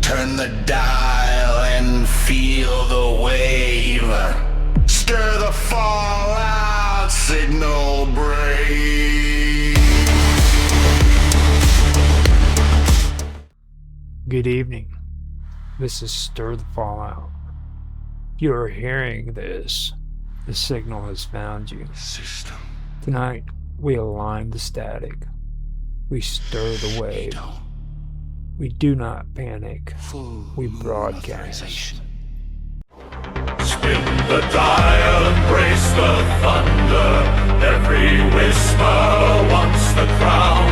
Turn the dial and feel the wave. Stir the fallout, signal brave. Good evening. This is Stir the Fallout. You are hearing this. The signal has found you. System. Tonight, we align the static. We stir the wave. We do not panic. We broadcast. Spin the dial, embrace the thunder. Every whisper wants the crown.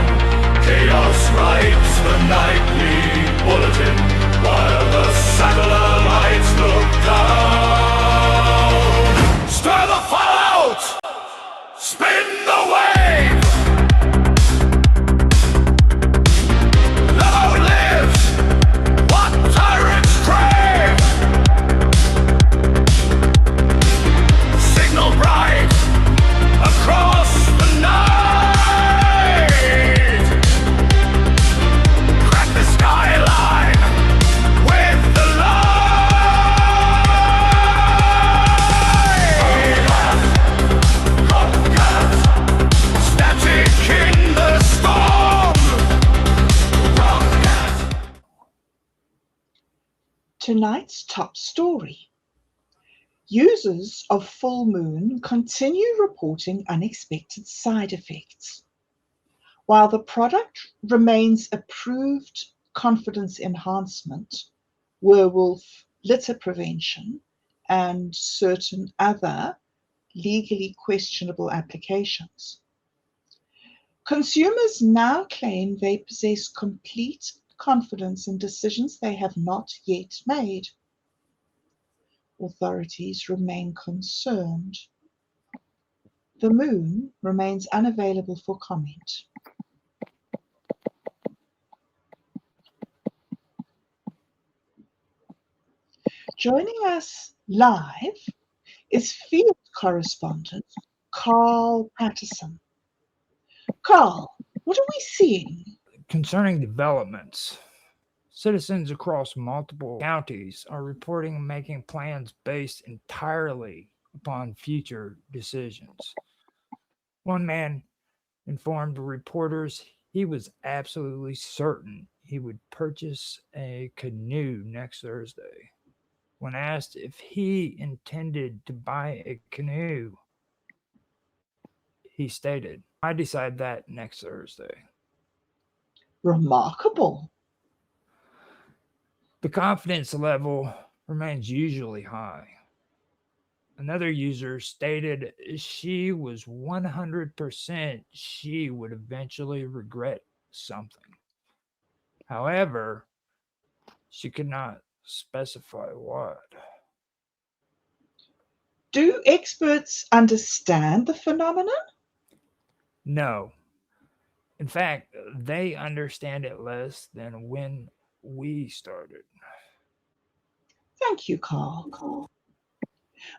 Chaos writes the nightly bulletin while the satellites look down. Stir the fallout! Spin the wave! Long live what tyrants crave! Signal bright across the night. Crack the skyline with the light. Static in the storm. Tonight's top story. Users of Full Moon continue reporting unexpected side effects. While the product remains approved confidence enhancement, werewolf litter prevention, and certain other legally questionable applications. Consumers now claim they possess complete confidence in decisions they have not yet made. Authorities remain concerned. The moon remains unavailable for comment. Joining us live is field correspondent Carl Patterson. Carl, what are we seeing? Concerning developments, citizens across multiple counties are reporting making plans based entirely upon future decisions. One man informed reporters he was absolutely certain he would purchase a canoe next Thursday. When asked if he intended to buy a canoe, he stated, "I decide that next Thursday." Remarkable. The confidence level remains usually high. Another user stated she was 100% she would eventually regret something. However, she could not specify what. Do experts understand the phenomenon? No. In fact, they understand it less than when we started. Thank you, Carl.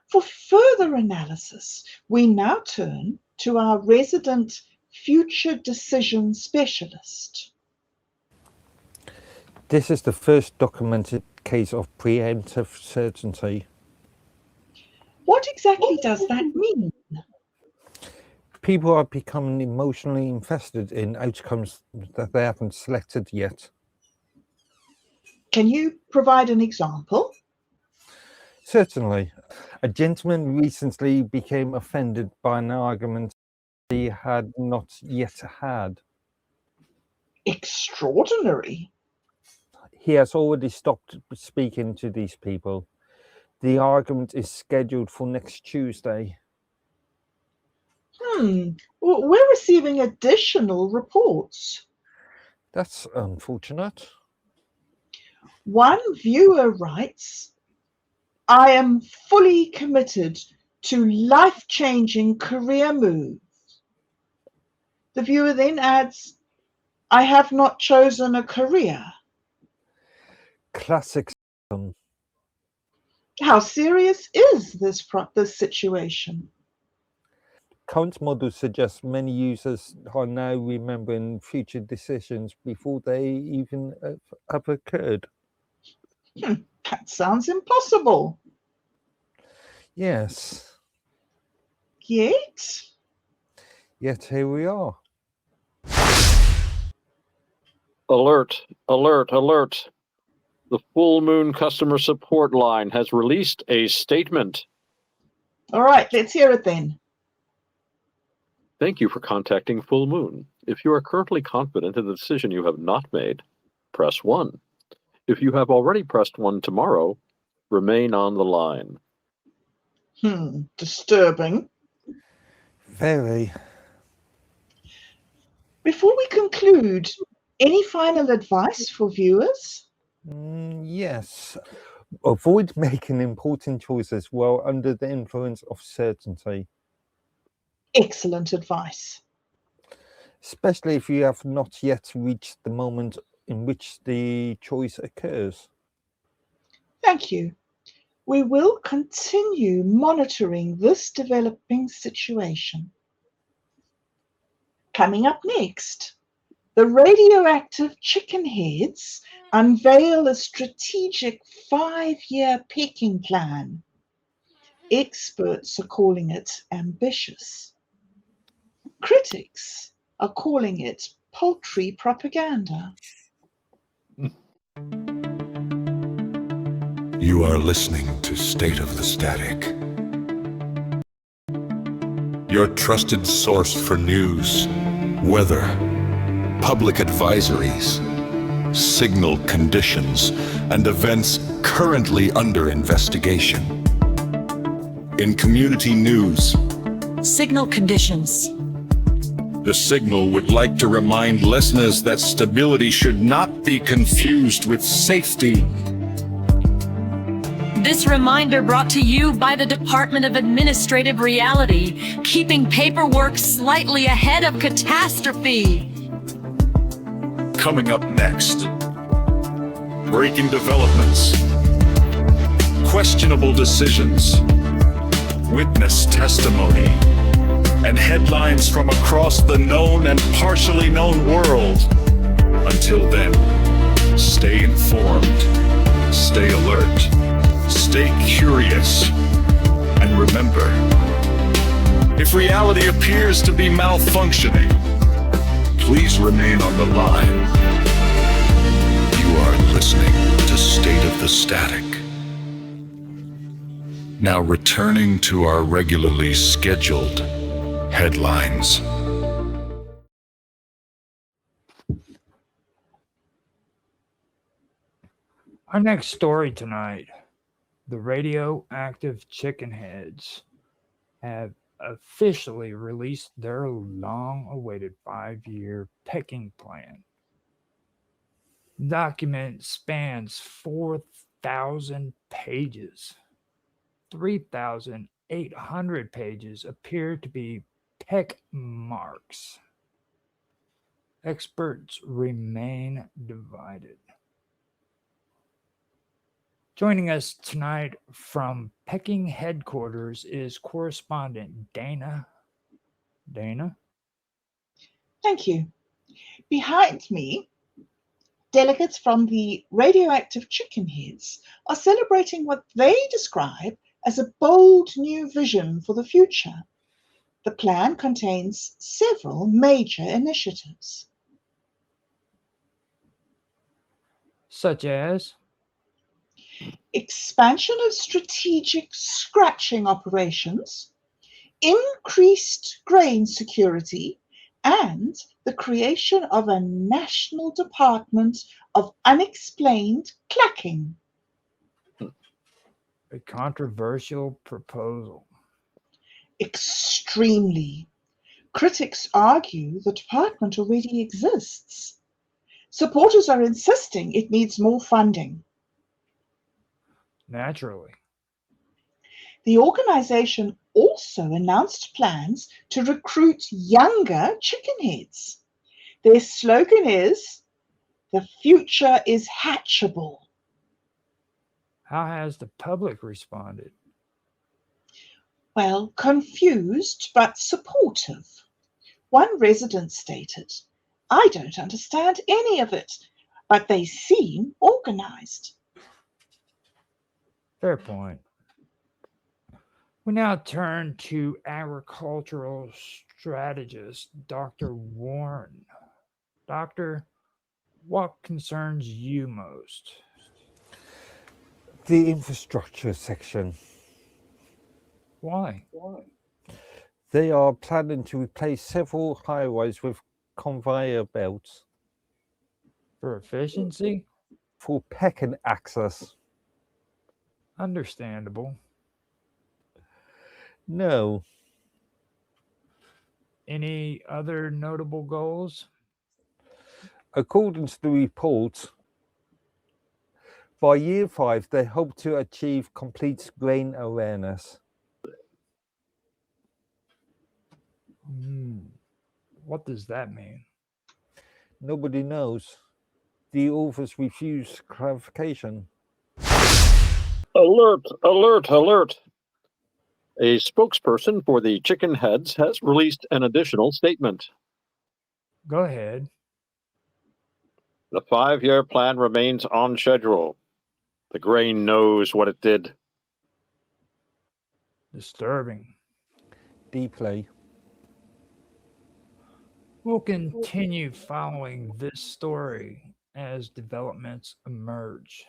For further analysis, we now turn to our resident future decision specialist. This is the first documented case of preemptive certainty. What exactly does that mean? People are becoming emotionally invested in outcomes that they haven't selected yet. Can you provide an example? Certainly. A gentleman recently became offended by an argument he had not yet had. Extraordinary. He has already stopped speaking to these people. The argument is scheduled for next Tuesday. We're receiving additional reports. That's unfortunate. One viewer writes, "I am fully committed to life-changing career moves." The viewer then adds, "I have not chosen a career." Classic. How serious is this situation? Current models suggest many users are now remembering future decisions before they even have occurred. That sounds impossible. Yes, Yet, yet here we are. Alert, alert, alert. The Full Moon customer support line has released a statement. all right, let's hear it then. Thank you for contacting Full Moon. If you are currently confident in the decision you have not made, press 1. If you have already pressed 1 tomorrow, remain on the line. Disturbing. Very. Before we conclude, any final advice for viewers? Yes. Avoid making important choices while under the influence of certainty, Excellent advice. especially if you have not yet reached the moment in which the choice occurs. Thank you. We will continue monitoring this developing situation. Coming up next, the radioactive chicken heads unveil a strategic 5-year pecking plan. Experts are calling it ambitious. Critics are calling it paltry propaganda. You are listening to State of the Static, your trusted source for news, weather, public advisories, signal conditions, and events currently under investigation. In community news, Signal conditions. the Signal would like to remind listeners that stability should not be confused with safety. This reminder brought to you by the Department of Administrative Reality, keeping paperwork slightly ahead of catastrophe. Coming up next, breaking developments, questionable decisions, witness testimony, and headlines from across the known and partially known world. Until then, stay informed, stay alert, stay curious, and remember, if reality appears to be malfunctioning, please remain on the line. You are listening to State of the Static. Now returning to our regularly scheduled headlines. Our next story tonight, the radioactive chicken heads have officially released their long-awaited 5-year pecking plan. The document spans 4,000 pages. 3,800 pages appear to be peck marks. Experts remain divided. Joining us tonight from Pecking headquarters is correspondent Dana. Dana? Thank you. Behind me, delegates from the radioactive chicken heads are celebrating what they describe as a bold new vision for the future. The plan contains several major initiatives. Such as? Expansion of strategic scratching operations, increased grain security, and the creation of a national department of unexplained clacking. A controversial proposal. Extremely. Critics argue the department already exists. Supporters are insisting it needs more funding. Naturally. The organization also announced plans to recruit younger chicken heads. Their slogan is, "The future is hatchable." How has the public responded? Well, confused but supportive. One resident stated, "I don't understand any of it, but they seem organized." Fair point. We now turn to agricultural strategist Dr. Warren. Doctor, what concerns you most? The infrastructure section. Why? They are planning to replace several highways with conveyor belts For efficiency? for pecking access. Understandable. No, Any other notable goals? according to the report, by year 5, they hope to achieve complete grain awareness. What does that mean? Nobody knows. The authors refuse clarification. Alert, alert, alert. A spokesperson for the Chicken Heads has released an additional statement. Go ahead. The 5-year plan remains on schedule. The grain knows what it did. Disturbing. Deeply. We'll continue following this story as developments emerge.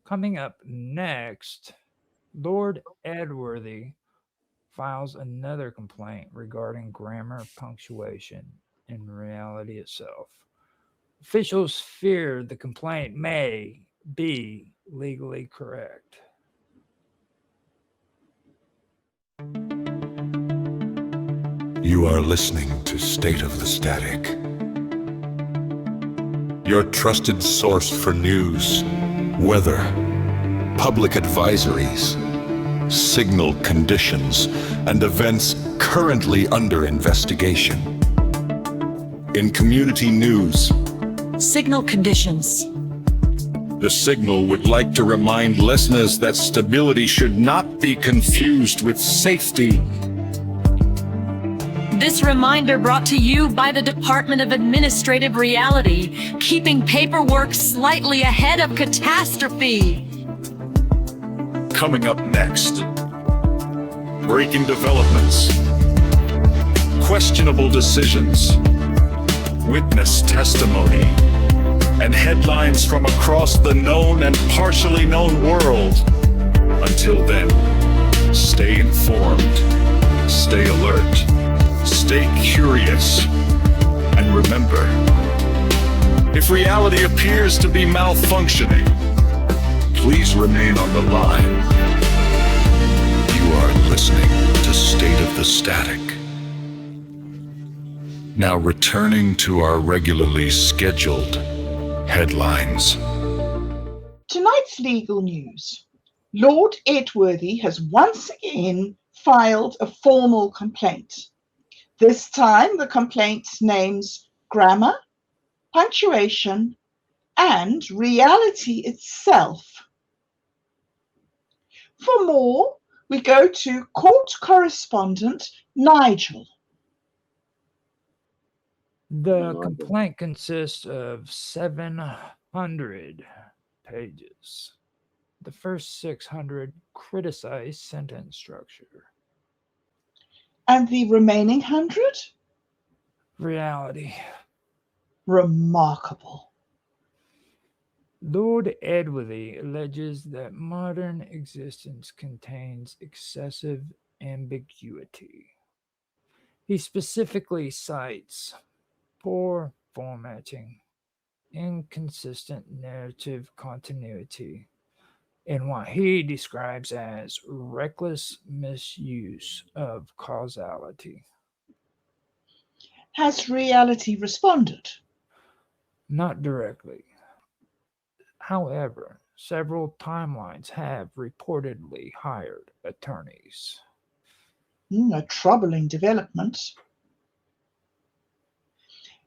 Coming up next, Lord Edworthy files another complaint regarding grammar, punctuation, and reality itself. Officials fear the complaint may be legally correct. You are listening to State of the Static, your trusted source for news, weather, public advisories, signal conditions, and events currently under investigation. In community news, Signal conditions. the Signal would like to remind listeners that stability should not be confused with safety. This reminder brought to you by the Department of Administrative Reality, keeping paperwork slightly ahead of catastrophe. Coming up next, breaking developments, questionable decisions, witness testimony, and headlines from across the known and partially known world. Until then, stay informed, stay alert, stay curious, and remember, if reality appears to be malfunctioning, please remain on the line. You are listening to State of the Static. Now returning to our regularly scheduled headlines. Tonight's legal news. Lord Edworthy has once again filed a formal complaint. This time the complaint names grammar, punctuation, and reality itself. For more, we go to court correspondent Nigel. The complaint consists of 700 pages. The first 600 criticize sentence structure. And the remaining 100? Reality. Remarkable. Lord Edworthy alleges that modern existence contains excessive ambiguity. He specifically cites poor formatting, inconsistent narrative continuity, and what he describes as reckless misuse of causality. Has reality responded? Not directly. However, several timelines have reportedly hired attorneys. A troubling development.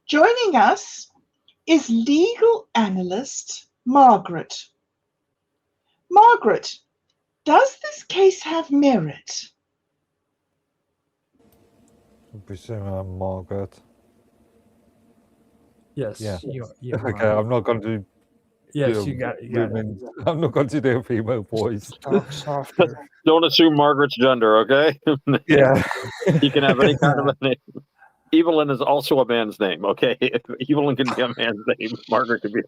Joining us is legal analyst Margaret. Margaret, does this case have merit? I presume Margaret. Yes. Yeah. You Okay, I'm not going to Yes, do you got it. women. I'm not going to do a female voice. Talk softer. Don't assume Margaret's gender, okay? Yeah. You can have any kind of a name. Evelyn is also a man's name, okay? If Evelyn can be a man's name, Margaret can be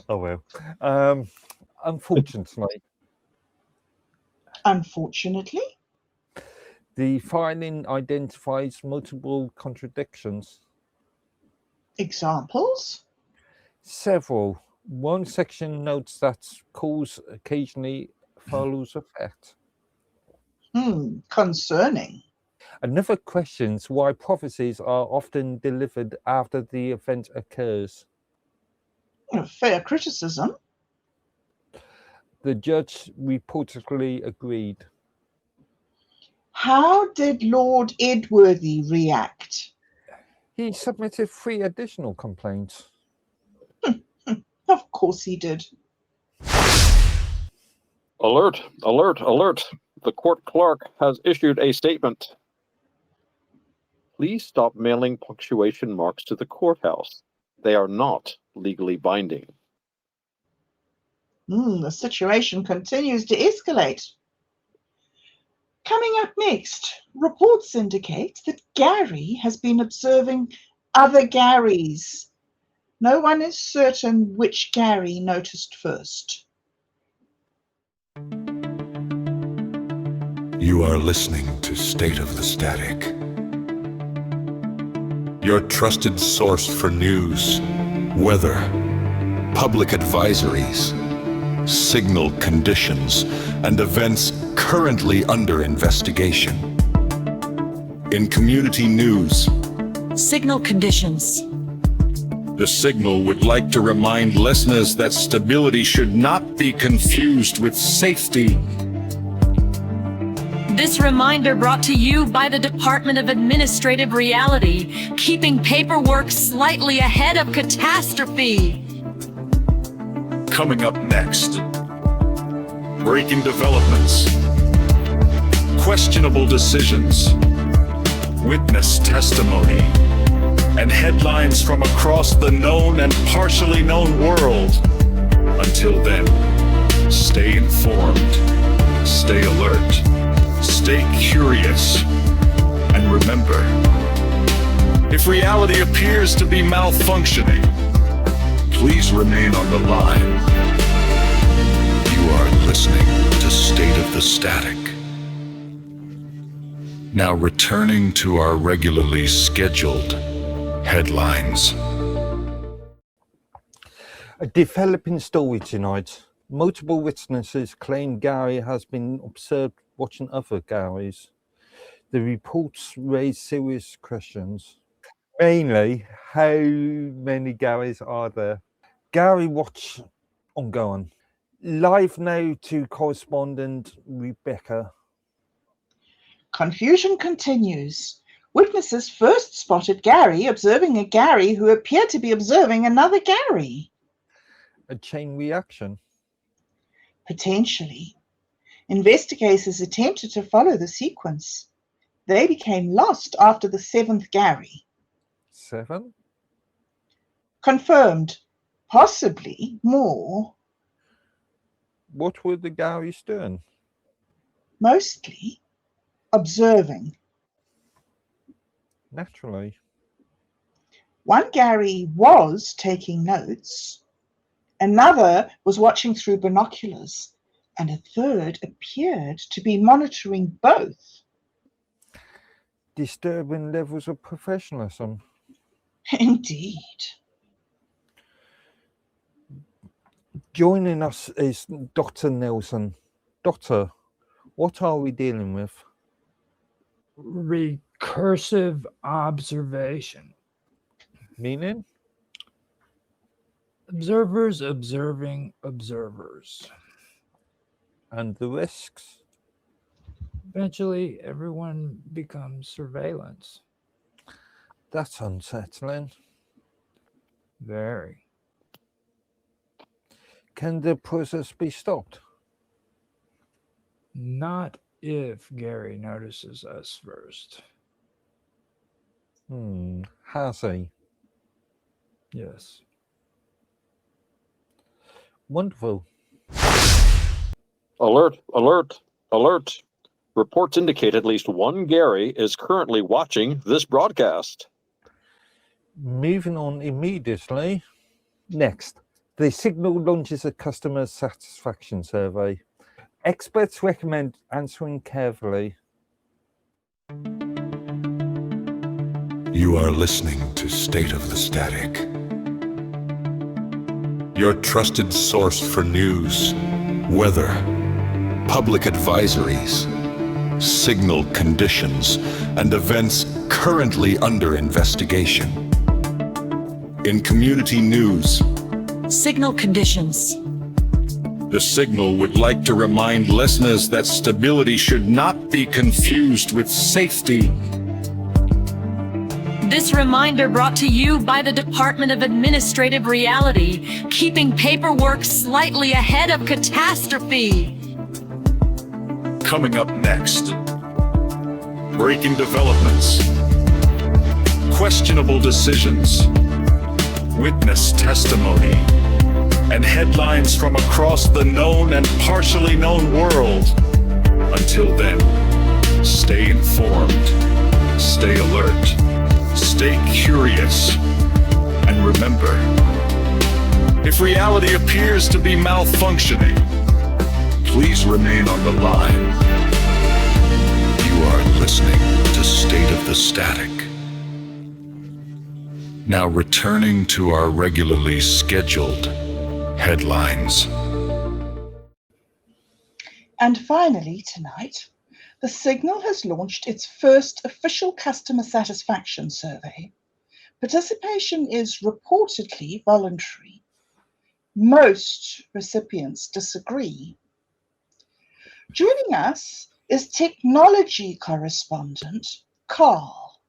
Oh well. Unfortunately, Unfortunately, the filing identifies multiple contradictions. examples. Several. One section notes that cause occasionally follows effect. Concerning. Another questions why prophecies are often delivered after the event occurs. Fair criticism. The judge reportedly agreed. How did Lord Edworthy react? He submitted 3 additional complaints. Of course he did. Alert, alert, alert. The court clerk has issued a statement. Please stop mailing punctuation marks to the courthouse. They are not legally binding. The situation continues to escalate. Coming up next, reports indicate that Gary has been observing other Garys. No one is certain which Gary noticed first. You are listening to State of the Static, your trusted source for news, weather, public advisories, signal conditions, and events currently under investigation. In community news, Signal conditions. The Signal would like to remind listeners that stability should not be confused with safety. This reminder brought to you by the Department of Administrative Reality, keeping paperwork slightly ahead of catastrophe. Coming up next, breaking developments, questionable decisions, witness testimony, and headlines from across the known and partially known world. Until then, stay informed, stay alert, stay curious, and remember, if reality appears to be malfunctioning, please remain on the line. you are listening to State of the Static. Now returning to our regularly scheduled headlines. A developing story tonight. Multiple witnesses claim Gary has been observed watching other Garys. The reports raise serious questions. Mainly, how many Garys are there? Gary Watch ongoing. Live now to correspondent Rebecca. Confusion continues. Witnesses first spotted Gary observing a Gary who appeared to be observing another Gary. A chain reaction. Potentially. Investigators attempted to follow the sequence. They became lost after the 7th Gary. 7. Confirmed. Possibly more. What were the Garys doing? Mostly observing. Naturally. One Gary was taking notes. Another was watching through binoculars. And a third appeared to be monitoring both. Disturbing levels of professionalism. Indeed. Joining us is Dr. Nelson. Doctor, what are we dealing with? Recursive observation. Meaning? Observers observing observers. And the risks? Eventually, everyone becomes surveillance. That's unsettling. Very. Can the process be stopped? Not if Gary notices us first. Has he? Yes. Wonderful. Alert, alert, alert. Reports indicate at least one Gary is currently watching this broadcast. Moving on immediately. Next, the Signal launches a customer satisfaction survey. Experts recommend answering carefully. You are listening to State of the Static, your trusted source for news, weather, public advisories, signal conditions, and events currently under investigation. In community news, Signal conditions. The Signal would like to remind listeners that stability should not be confused with safety. This reminder brought to you by the Department of Administrative Reality, keeping paperwork slightly ahead of catastrophe. Coming up next, breaking developments, questionable decisions, witness testimony, and headlines from across the known and partially known world. Until then, stay informed, stay alert, stay curious, and remember, if reality appears to be malfunctioning, please remain on the line. you are listening to State of the Static. Now returning to our regularly scheduled headlines. And finally, tonight, the Signal has launched its first official customer satisfaction survey. Participation is reportedly voluntary. Most recipients disagree. Joining us is technology correspondent Carl.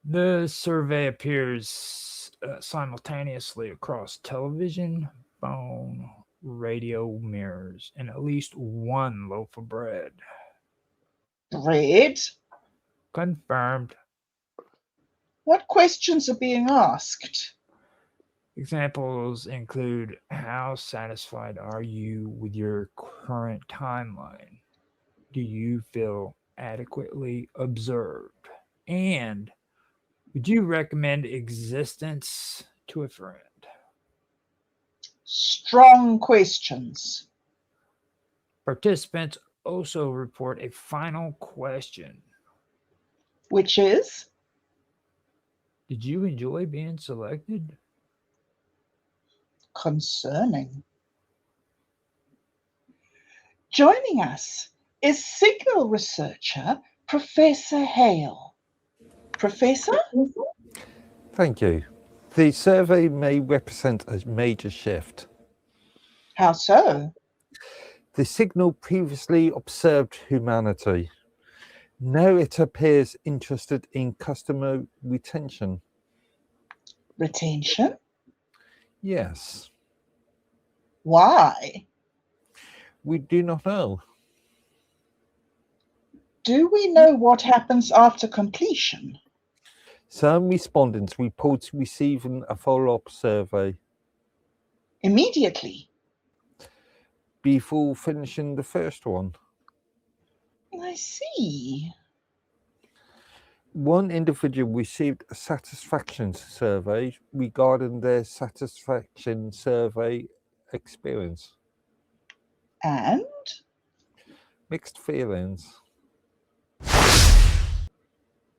The survey appears simultaneously across television, phone, radio mirrors, and at least one loaf of bread. Bread? Confirmed. What questions are being asked? Examples include: how satisfied are you with your current timeline? Do you feel adequately observed? And would you recommend existence to a friend? Strong questions. Participants also report a final question. Which is? Did you enjoy being selected? Concerning. Joining us is Signal researcher Professor Hale. Professor? Thank you. The survey may represent a major shift. How so? The Signal previously observed humanity. Now it appears interested in customer retention. Retention? Yes, Why? we do not know. Do we know what happens after completion? Some respondents report receiving a follow-up survey Immediately. before finishing the first one. I see. One individual received a satisfaction survey regarding their satisfaction survey experience. And? Mixed feelings.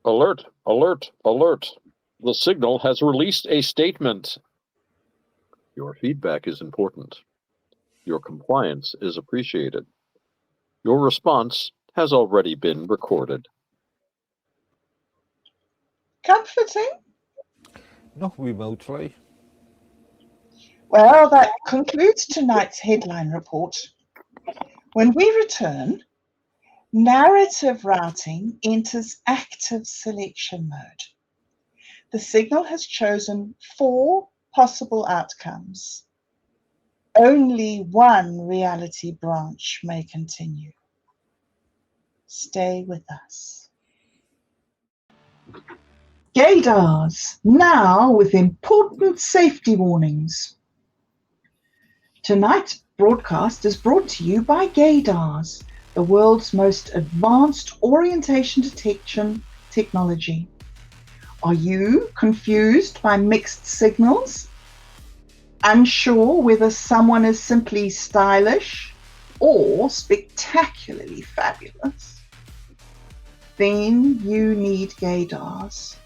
Alert, alert, alert. The Signal has released a statement. Your feedback is important. Your compliance is appreciated. Your response has already been recorded. Comforting? Not remotely. Well, that concludes tonight's headline report. When we return, narrative routing enters active selection mode. The Signal has chosen 4 possible outcomes. Only one reality branch may continue. Stay with us. Gaydars, now with important safety warnings. Tonight's broadcast is brought to you by GADARS, the world's most advanced orientation detection technology. Are you confused by mixed signals? Unsure whether someone is simply stylish or spectacularly fabulous? Then you need GADARS.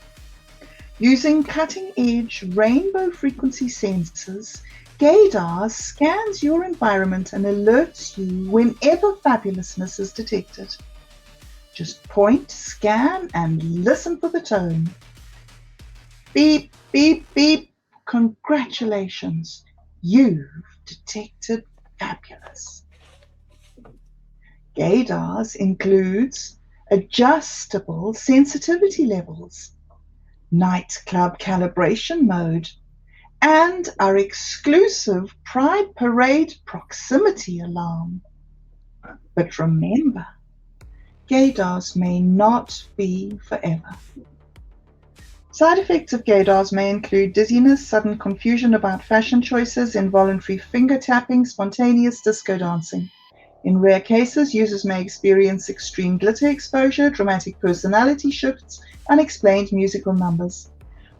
Using cutting-edge rainbow frequency sensors, GADARS scans your environment and alerts you whenever fabulousness is detected. Just point, scan, and listen for the tone. Beep, beep, beep. Congratulations, you've detected fabulous. GADARS includes adjustable sensitivity levels, nightclub calibration mode, and our exclusive Pride Parade proximity alarm. But remember, GADARS may not be forever. Side effects of GADARS may include dizziness, sudden confusion about fashion choices, involuntary finger tapping, spontaneous disco dancing. In rare cases, users may experience extreme glitter exposure, dramatic personality shifts, unexplained musical numbers.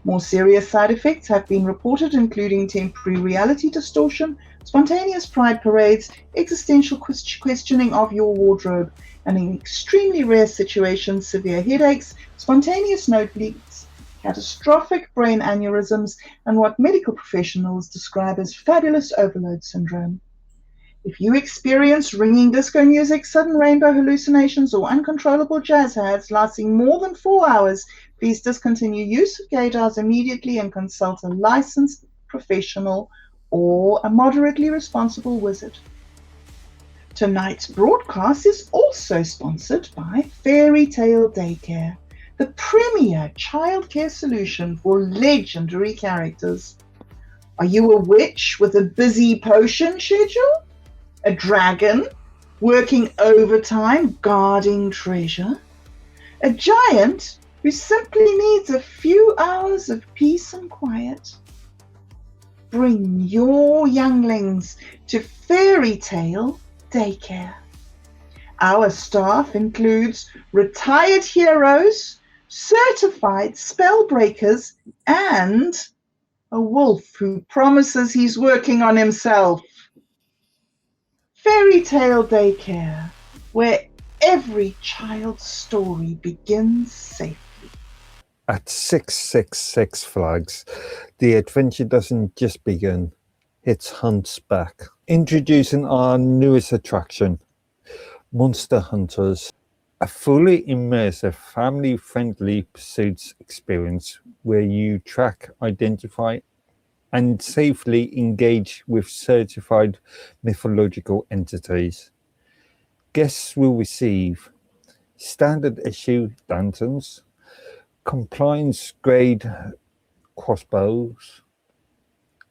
More serious side effects have been reported, including temporary reality distortion, spontaneous pride parades, existential questioning of your wardrobe, and in extremely rare situations, severe headaches, spontaneous nosebleeds, catastrophic brain aneurysms, and what medical professionals describe as fabulous overload syndrome. If you experience ringing disco music, sudden rainbow hallucinations, or uncontrollable jazz hands lasting more than 4 hours, please discontinue use of GADARS immediately and consult a licensed professional or a moderately responsible wizard. Tonight's broadcast is also sponsored by Fairy Tale Daycare, the premier childcare solution for legendary characters. Are you a witch with a busy potion schedule? A dragon working overtime guarding treasure? A giant who simply needs a few hours of peace and quiet? Bring your younglings to Fairy Tale Daycare. Our staff includes retired heroes, certified spellbreakers, and a wolf who promises he's working on himself. Fairy Tale Daycare, where every child's story begins safely. At 666 Flags, the adventure doesn't just begin, it hunts back. Introducing our newest attraction, Monster Hunters, a fully immersive, family-friendly pursuits experience where you track, identify, and safely engage with certified mythological entities. Guests will receive standard issue lanterns, compliance grade crossbows,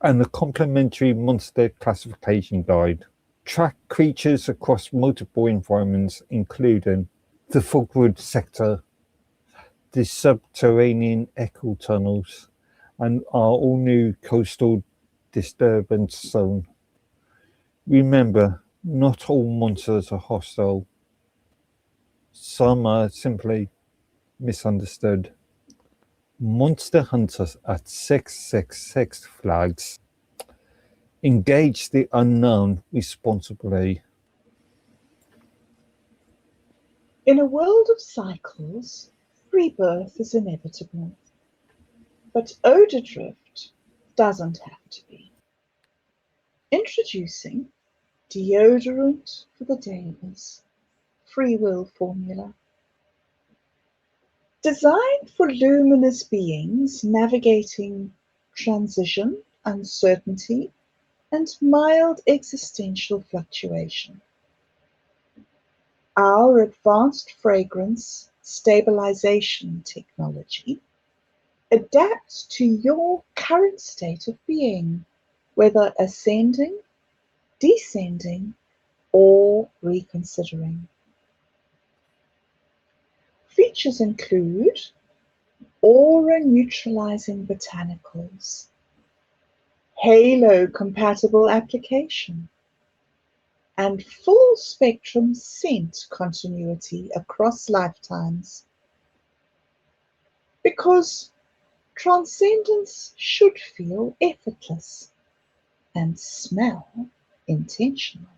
and a complimentary monster classification guide. Track creatures across multiple environments, including the Fogwood sector, the subterranean echo tunnels, and our all-new coastal disturbance zone. Remember, not all monsters are hostile. Some are simply misunderstood. Monster Hunters at 666 Flags. Engage the unknown responsibly. In a world of cycles, rebirth is inevitable. But odor drift doesn't have to be. Introducing deodorant for the Davis Free Will Formula. Designed for luminous beings navigating transition, uncertainty, and mild existential fluctuation. Our advanced fragrance stabilization technology adapts to your current state of being, whether ascending, descending, or reconsidering. Features include aura-neutralizing botanicals, halo compatible application, and full spectrum scent continuity across lifetimes. Because transcendence should feel effortless and smell intentional.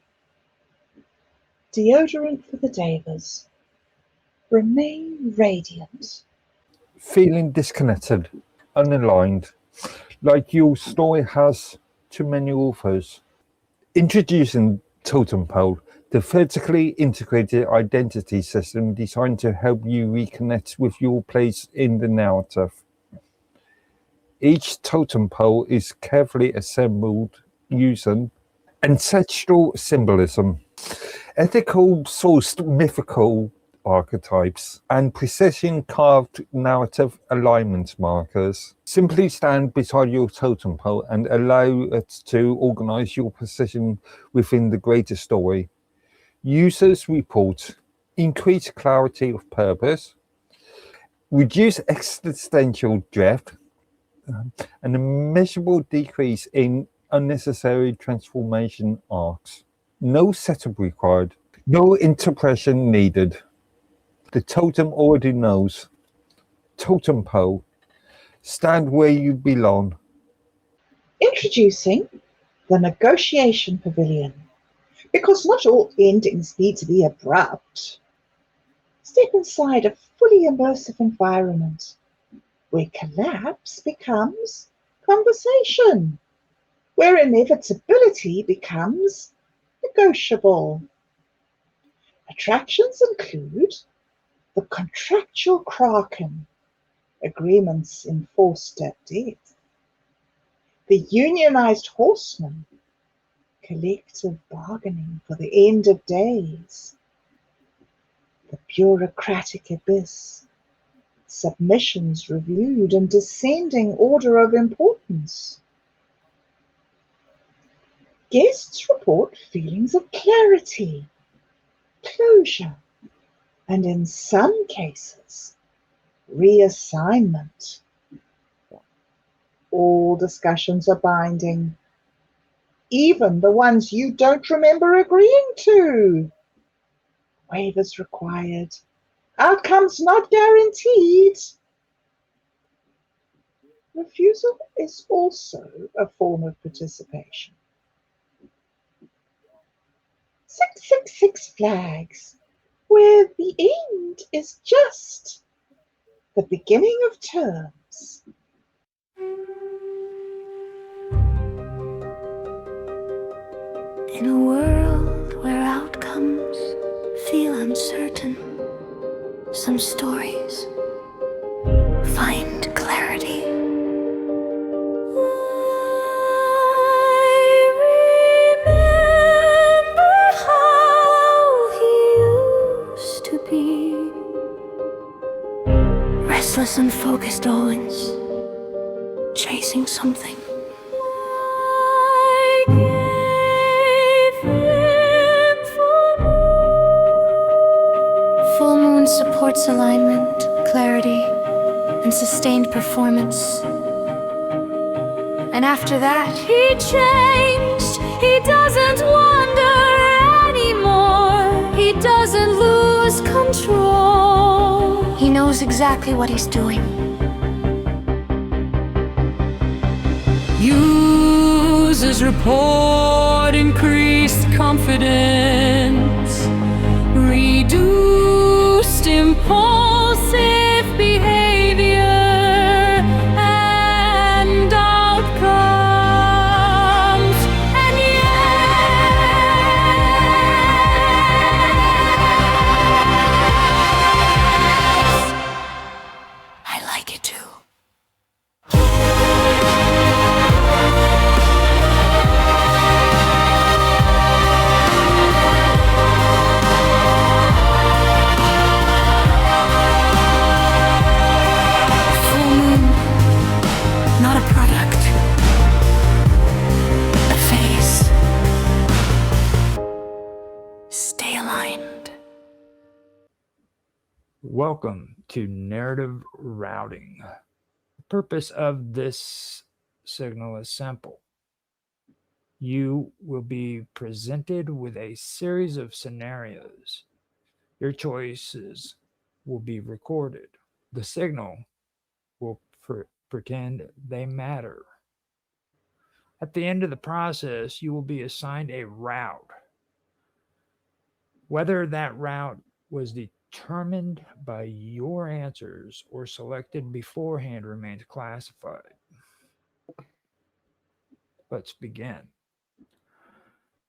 Deodorant for the Davers. Remain radiant. Feeling disconnected, unaligned, like your story has too many authors. Introducing Totem Pole, the vertically integrated identity system designed to help you reconnect with your place in the narrative. Each totem pole is carefully assembled using ancestral symbolism, ethical sourced mythical archetypes, and precision carved narrative alignment markers. Simply stand beside your totem pole and allow it to organize your position within the greater story. Users report increased clarity of purpose, reduce existential drift, and a measurable decrease in unnecessary transformation arcs. No setup required, no interpretation needed. The totem already knows. Totem pole, stand where you belong. Introducing the Negotiation Pavilion. Because not all endings need to be abrupt. Step inside a fully immersive environment where collapse becomes conversation, where inevitability becomes negotiable. Attractions include the contractual Kraken, agreements enforced at death, the unionized horseman, collective bargaining for the end of days, the bureaucratic abyss, submissions reviewed in descending order of importance. Guests report feelings of clarity, closure, and in some cases, reassignment. All discussions are binding, even the ones you don't remember agreeing to. Waivers required. Outcomes not guaranteed. Refusal is also a form of participation. 666 flags, where the end is just the beginning of terms. In a world where outcomes feel uncertain, some stories find clarity. I remember how he used to be, restless and focused always, chasing something. Supports alignment, clarity, and sustained performance. And after that, he changed. He doesn't wander anymore. He doesn't lose control. He knows exactly what he's doing. Users report increased confidence, reduced impulsive behavior, and outcomes. And yes, I like it too. Welcome to narrative routing. The purpose of this signal is simple. You will be presented with a series of scenarios. Your choices will be recorded. The signal will pretend they matter. At the end of the process, you will be assigned a route. Whether that route was determined by your answers or selected beforehand remains classified. Let's begin.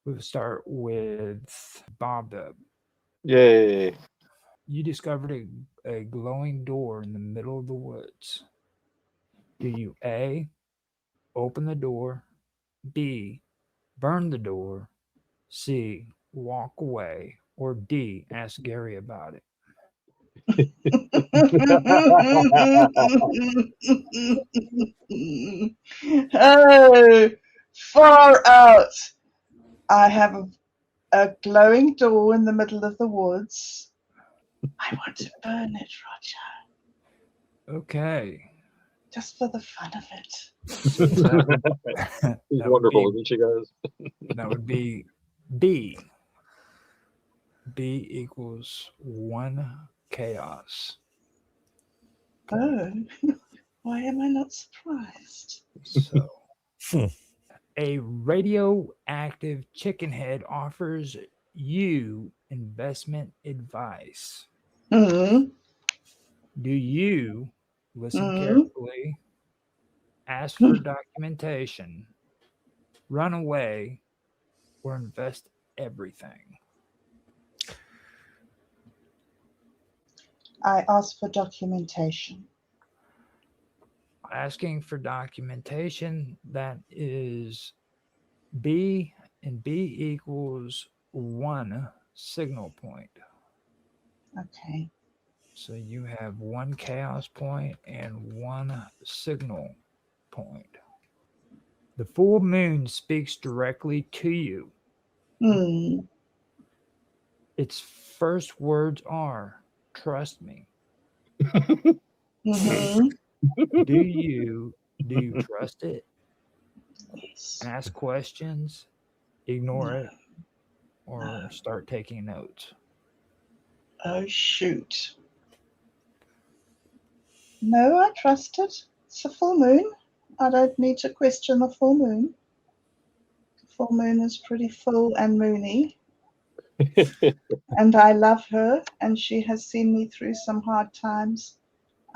We'll start with Bob Dub. Yay. You discovered a glowing door in the middle of the woods. Do you A, open the door, B, burn the door, C, walk away, or D, ask Gary about it? Oh, far out. I have a glowing door in the middle of the woods. I want to burn it, Roger, Okay. just for the fun of it. So She's wonderful, isn't she, guys? that would be B. B equals 1 chaos. Oh, why am I not surprised? So, a radioactive chicken head offers you investment advice. Mm, Do you listen mm. carefully, ask for documentation, run away, or invest everything? I asked for documentation. Asking for documentation, that is B, and B equals 1 signal point. Okay. So you have 1 chaos point and 1 signal point. The full moon speaks directly to you. Hmm. Its first words are, trust me. Mm-hmm. Do you trust it? Yes. Ask questions, ignore it, or start taking notes? Oh, shoot. No, I trust it. It's a full moon. I don't need to question the full moon. The full moon is pretty full and moony. And I love her, and she has seen me through some hard times.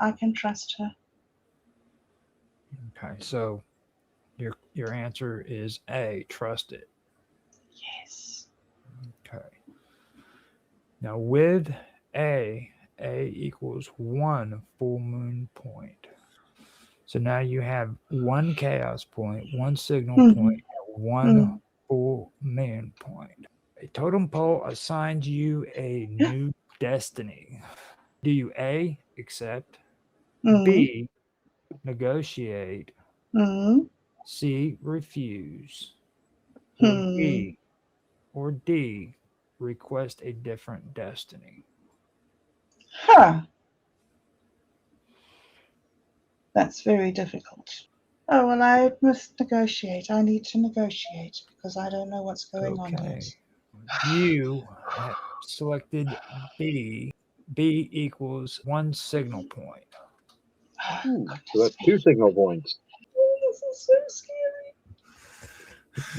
I can trust her. Okay, so your answer is A, trust it. Yes. Okay. Now with A equals 1 full moon point. So now you have 1 chaos point, 1 signal Mhm. point, and 1 full moon point. A totem pole assigns you a new destiny. Do you A, accept, Mm, B, negotiate, mm, C, refuse, hmm. or D, request a different destiny? Huh. That's very difficult. Oh, well, I must negotiate. I need to negotiate because I don't know what's going on Okay. yet. You have selected B. B equals 1 signal point. Oh, So goodness that's me. 2 signal points. Oh, this is so scary.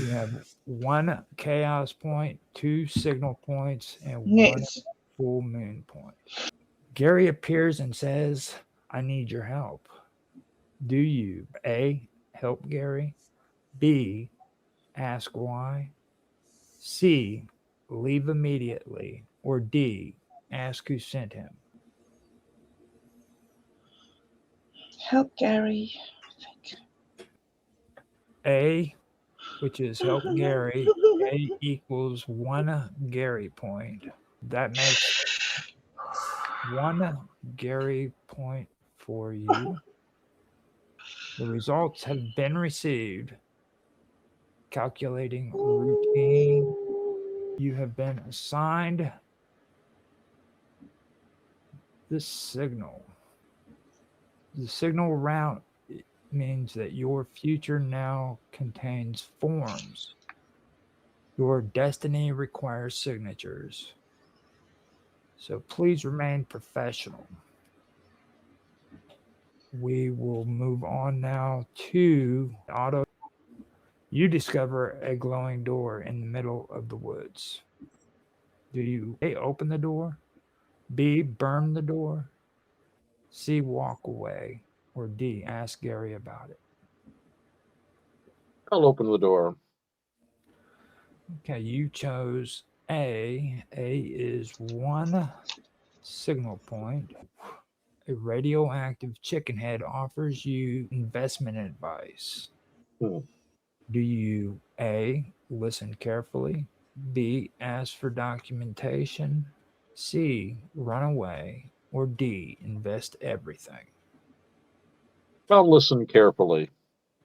You have 1 chaos point, 2 signal points, and 1 Yes. full moon point. Gary appears and says, I need your help. Do you A, help Gary? B, ask why? C, leave immediately? Or D, ask who sent him? Help Gary, I think. A, which is help Gary, A equals 1 Gary point. That makes 1 Gary point for you. The results have been received. Calculating routine. You have been assigned this signal. The signal route means that your future now contains forms. Your destiny requires signatures. So please remain professional. We will move on now to Otto. You discover a glowing door in the middle of the woods. Do you A, open the door, B, burn the door, C, walk away, or D, ask Gary about it? I'll open the door. Okay, you chose A. A is one signal point. A radioactive chicken head offers you investment advice. Hmm. Do you A, listen carefully, B, ask for documentation, C, run away, or D, invest everything? I'll listen carefully.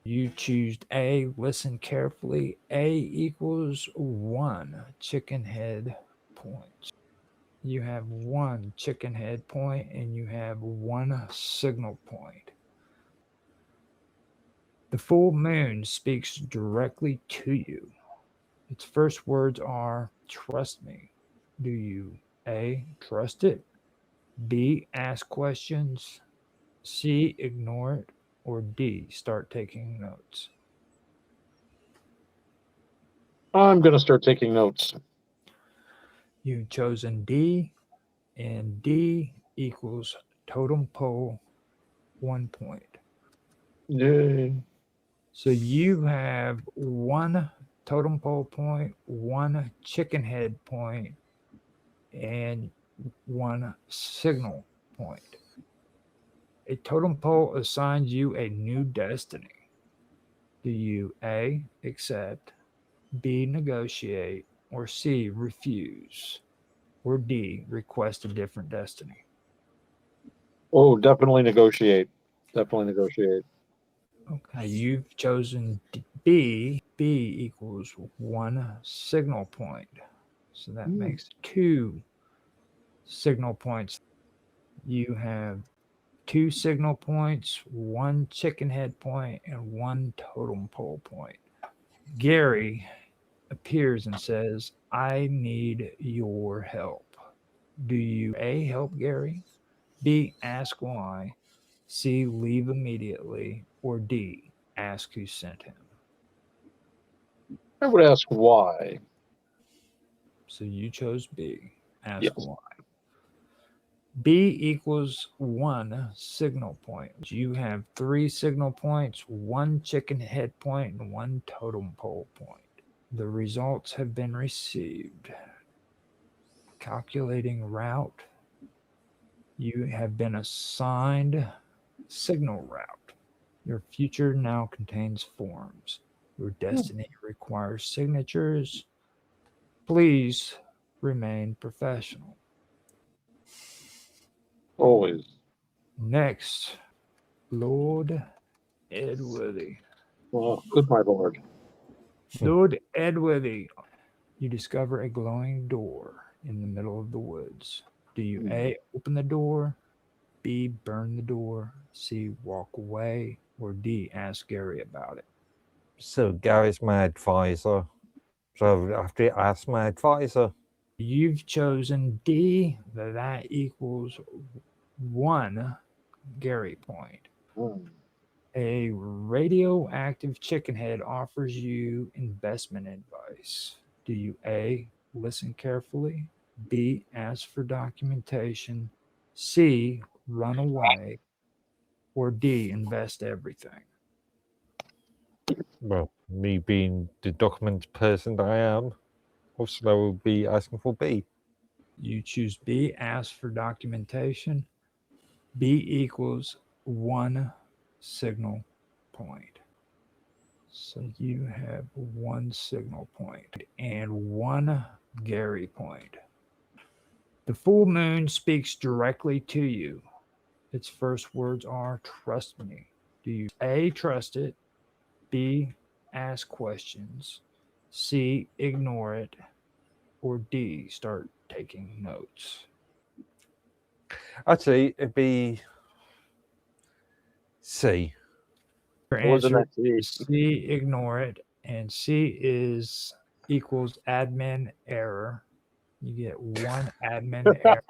You choose A, listen carefully. A equals 1 chicken head point. You have 1 chicken head point and you have 1 signal point. The full moon speaks directly to you. Its first words are, trust me. Do you A, trust it, B, ask questions, C, ignore it, or D, start taking notes? I'm going to start taking notes. You've chosen D, and D equals totem pole 1 point. Yay. So you have 1 totem pole point, 1 chicken head point, and 1 signal point. A totem pole assigns you a new destiny. Do you A, accept, B, negotiate, or C, refuse, or D, request a different destiny? Oh, definitely negotiate. Definitely negotiate. Okay, you've chosen B. B equals 1 signal point. So that makes 2 signal points. You have 2 signal points, 1 chicken head point, and 1 totem pole point. Gary appears and says, I need your help. Do you A, help Gary, B, ask why, C, leave immediately, or D, ask who sent him? I would ask why. So you chose B, ask Yes. why. B equals 1 signal point. You have 3 signal points, 1 chicken head point, and 1 totem pole point. The results have been received. Calculating route. You have been assigned signal route. Your future now contains forms. Your destiny requires signatures. Please remain professional. Always. Next, Lord Edworthy. Oh, good my lord. Lord Edworthy, you discover a glowing door in the middle of the woods. Do you A, open the door, B, burn the door, C, walk away, or D, ask Gary about it? So Gary's my advisor. So I have to ask my advisor. You've chosen D, that equals 1 Gary point. A radioactive chicken head offers you investment advice. Do you A, listen carefully, B, ask for documentation, C, run away, or D, invest everything? Well, me being the document person that I am, obviously I will be asking for B. You choose B, ask for documentation. B equals 1 signal point. So you have 1 signal point and 1 Gary point. The full moon speaks directly to you. Its first words are, trust me. Do you A, trust it, B, ask questions, C, ignore it, or D, start taking notes? Actually, it'd be C. Your Or the answer next E. is C, ignore it, and C is equals admin error. You get one admin error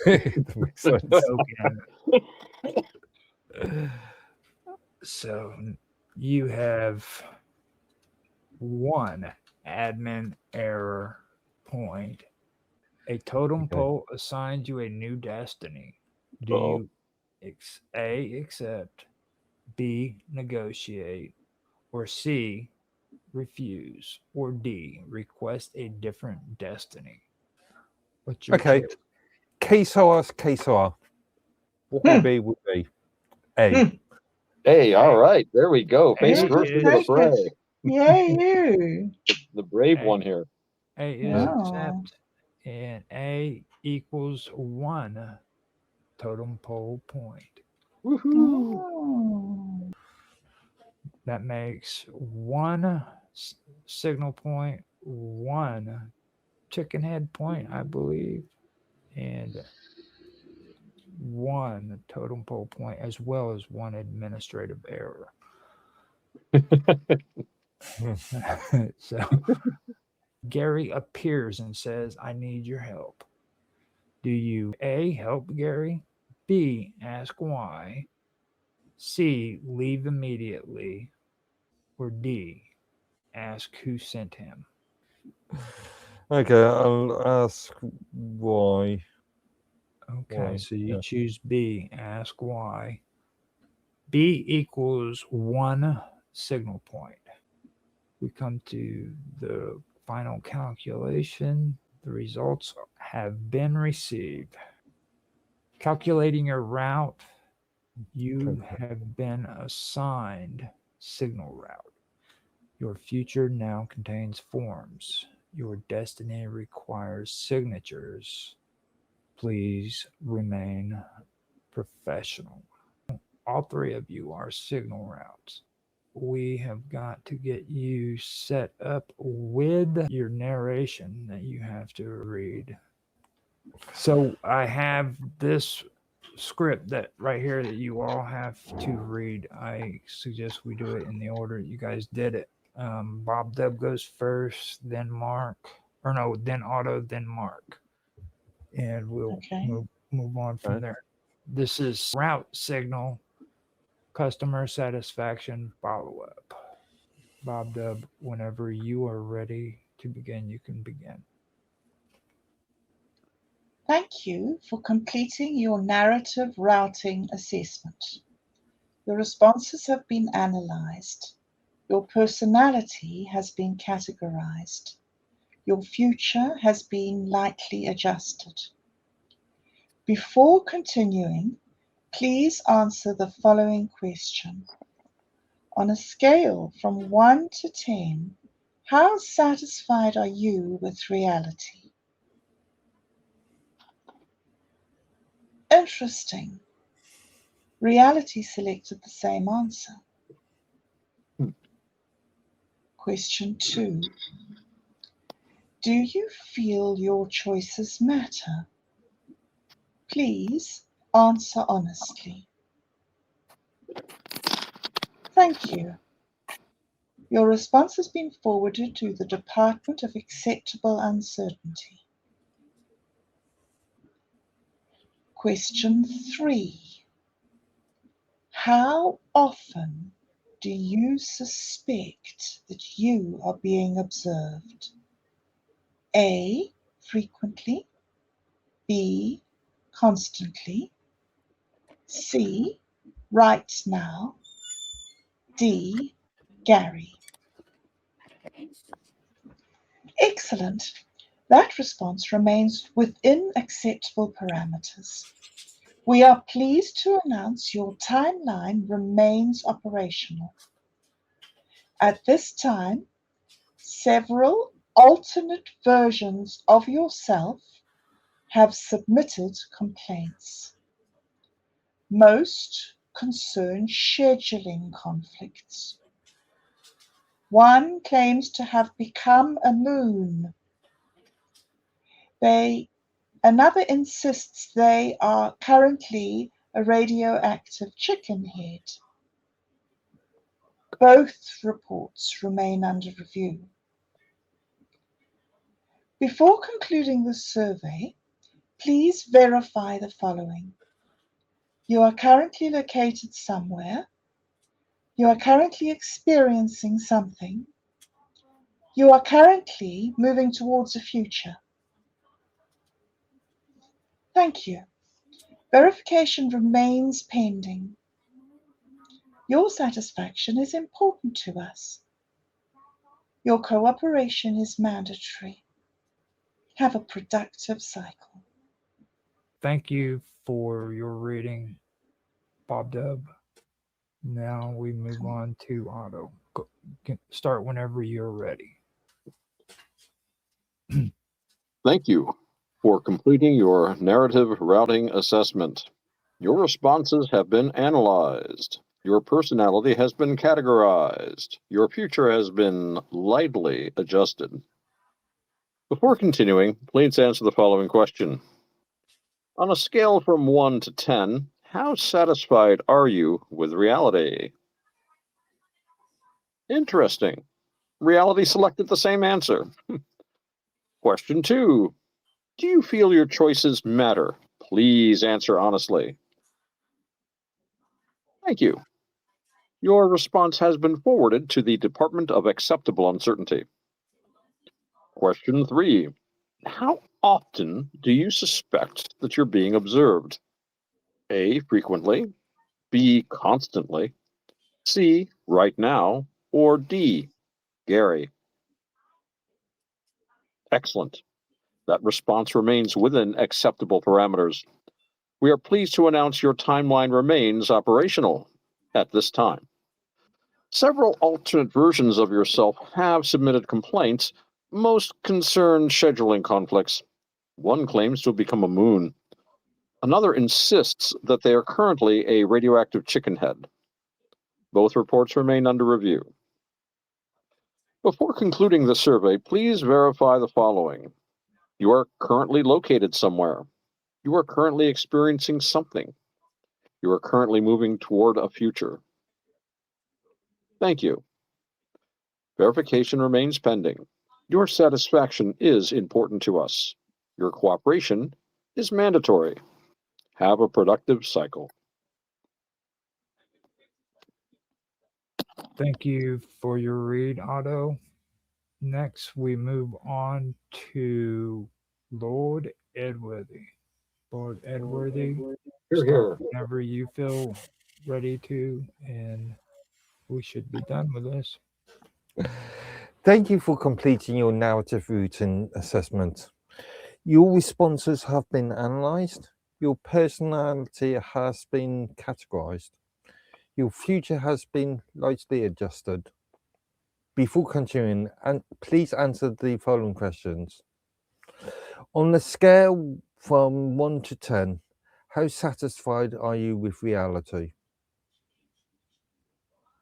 That makes sense. token. So you have one admin error point. A totem Okay. pole assigns you a new destiny. Do Uh-oh. you A, accept, B, negotiate, or C, refuse, or D, request a different destiny? What's your Okay. choice? Queso. What will be would be A. Hey, all right. There we go. Face Hey, first it into the is. fray. Yay, you. The brave Hey. one here. A is Yeah. accept, and A equals one totem pole point. Woohoo! Oh. That makes one signal point, one chicken head point, I believe, and one totem pole point, as well as one administrative error. So Gary appears and says, I need your help. Do you A, help Gary, B, ask why, C, leave immediately, or D, ask who sent him? Okay, I'll ask why. Okay, Why? so you Yeah. choose B, ask why. B equals one signal point. We come to the final calculation. The results have been received. Calculating your route, you have been assigned signal route. Your future now contains forms. Your destiny requires signatures. Please remain professional. All three of you are signal routes. We have got to get you set up with your narration that you have to read. So I have this script that right here that you all have to read. I suggest we do it in the order you guys did it. Bob Dub goes first, then Mark, or no, then Otto, then Mark, and we'll Okay. move on from Okay. there. This is route signal, customer satisfaction follow up. Bob Dub, whenever you are ready to begin, you can begin. Thank you for completing your narrative routing assessment. Your responses have been analyzed. Your personality has been categorized. Your future has been lightly adjusted. Before continuing, please answer the following question. On a scale from 1 to 10, how satisfied are you with reality? Interesting. Reality selected the same answer. Question 2. Do you feel your choices matter? Please answer honestly. Thank you. Your response has been forwarded to the Department of Acceptable Uncertainty. Question 3. How often do you suspect that you are being observed? A. Frequently. B. Constantly. C. Right now. D. Gary. Excellent. That response remains within acceptable parameters. We are pleased to announce your timeline remains operational. At this time, several alternate versions of yourself have submitted complaints. Most concern scheduling conflicts. One claims to have become a moon. Another insists they are currently a radioactive chicken head. Both reports remain under review. Before concluding the survey, please verify the following. You are currently located somewhere. You are currently experiencing something. You are currently moving towards a future. Thank you. Verification remains pending. Your satisfaction is important to us. Your cooperation is mandatory. Have a productive cycle. Thank you for your reading, Bob Dub. Now we move on to Otto. Start whenever you're ready. Thank you for completing your narrative routing assessment. Your responses have been analyzed. Your personality has been categorized. Your future has been lightly adjusted. Before continuing, please answer the following question. On a scale from 1 to 10, how satisfied are you with reality? Interesting. Reality selected the same answer. Question 2. Do you feel your choices matter? Please answer honestly. Thank you. Your response has been forwarded to the Department of Acceptable Uncertainty. Question 3. How often do you suspect that you're being observed? A, frequently, B, constantly, C, right now, or D, Gary? Excellent. That response remains within acceptable parameters. We are pleased to announce your timeline remains operational at this time. Several alternate versions of yourself have submitted complaints. Most concern scheduling conflicts. One claims to have become a moon. Another insists that they are currently a radioactive chicken head. Both reports remain under review. Before concluding the survey, please verify the following. You are currently located somewhere. You are currently experiencing something. You are currently moving toward a future. Thank you. Verification remains pending. Your satisfaction is important to us. Your cooperation is mandatory. Have a productive cycle. Thank you for your read, Otto. Next, we move on to Lord Edworthy. Lord Edworthy, start whenever you feel ready to, and we should be done with this. Thank you for completing your narrative routing assessment. Your responses have been analysed. Your personality has been categorised. Your future has been lightly adjusted. Before continuing, please answer the following questions. On a scale from 1 to 10, how satisfied are you with reality?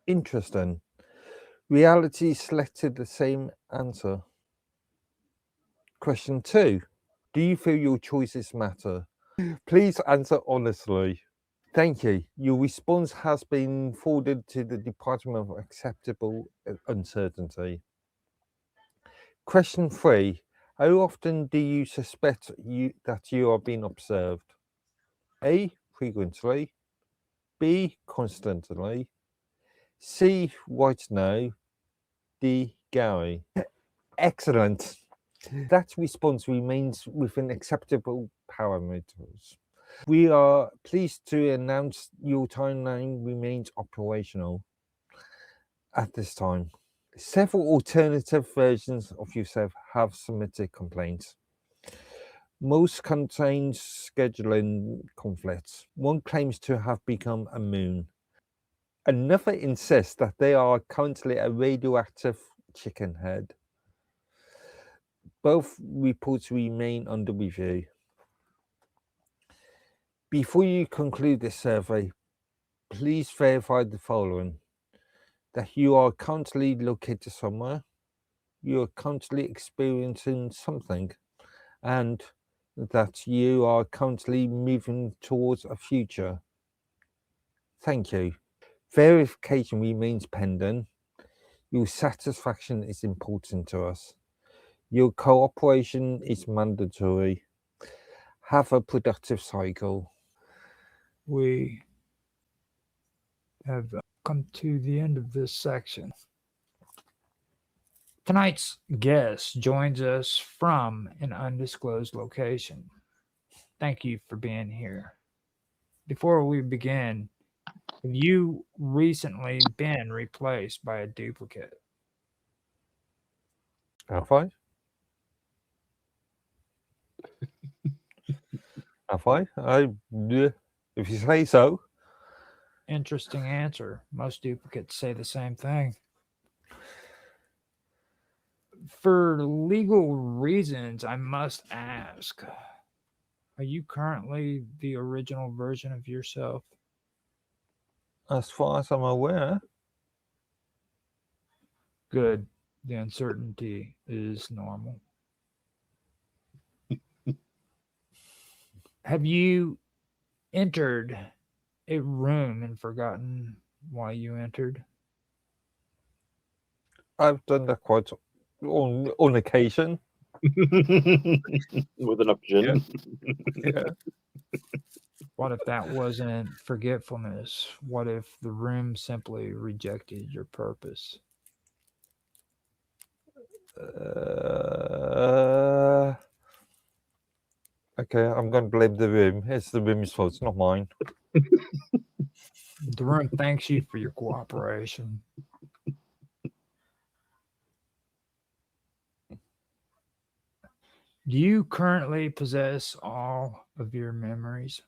Interesting. Reality selected the same answer. Question 2. Do you feel your choices matter? Please answer honestly. Thank you. Your response has been forwarded to the Department of Acceptable Uncertainty. Question 3. How often do you suspect that you are being observed? A, frequently. B, constantly. C, right now. D, Gary. Excellent. That response remains within acceptable parameters. We are pleased to announce your timeline remains operational at this time. Several alternative versions of yourself have submitted complaints. Most contain scheduling conflicts. One claims to have become a moon. Another insists that they are currently a radioactive chicken head. Both reports remain under review. Before you conclude this survey, please verify the following. That you are currently located somewhere, you are currently experiencing something, and that you are currently moving towards a future. Thank you. Verification remains pending. Your satisfaction is important to us. Your cooperation is mandatory. Have a productive cycle. We have come to the end of this section. Tonight's guest joins us from an undisclosed location. Thank you for being here. Before we begin, have you recently been replaced by a duplicate? Have I? Have I? Yeah, if you say so. Interesting answer. Most duplicates say the same thing. For legal reasons, I must ask, are you currently the original version of yourself? As far as I'm aware. Good. The uncertainty is normal. Have you entered a room and forgotten why you entered? I've done that quite on occasion. With enough gin. Yeah. What if that wasn't forgetfulness? What if the room simply rejected your purpose? Okay, I'm going to blame the room. It's the room's fault, it's not mine. The room thanks you for your cooperation. Do you currently possess all of your memories?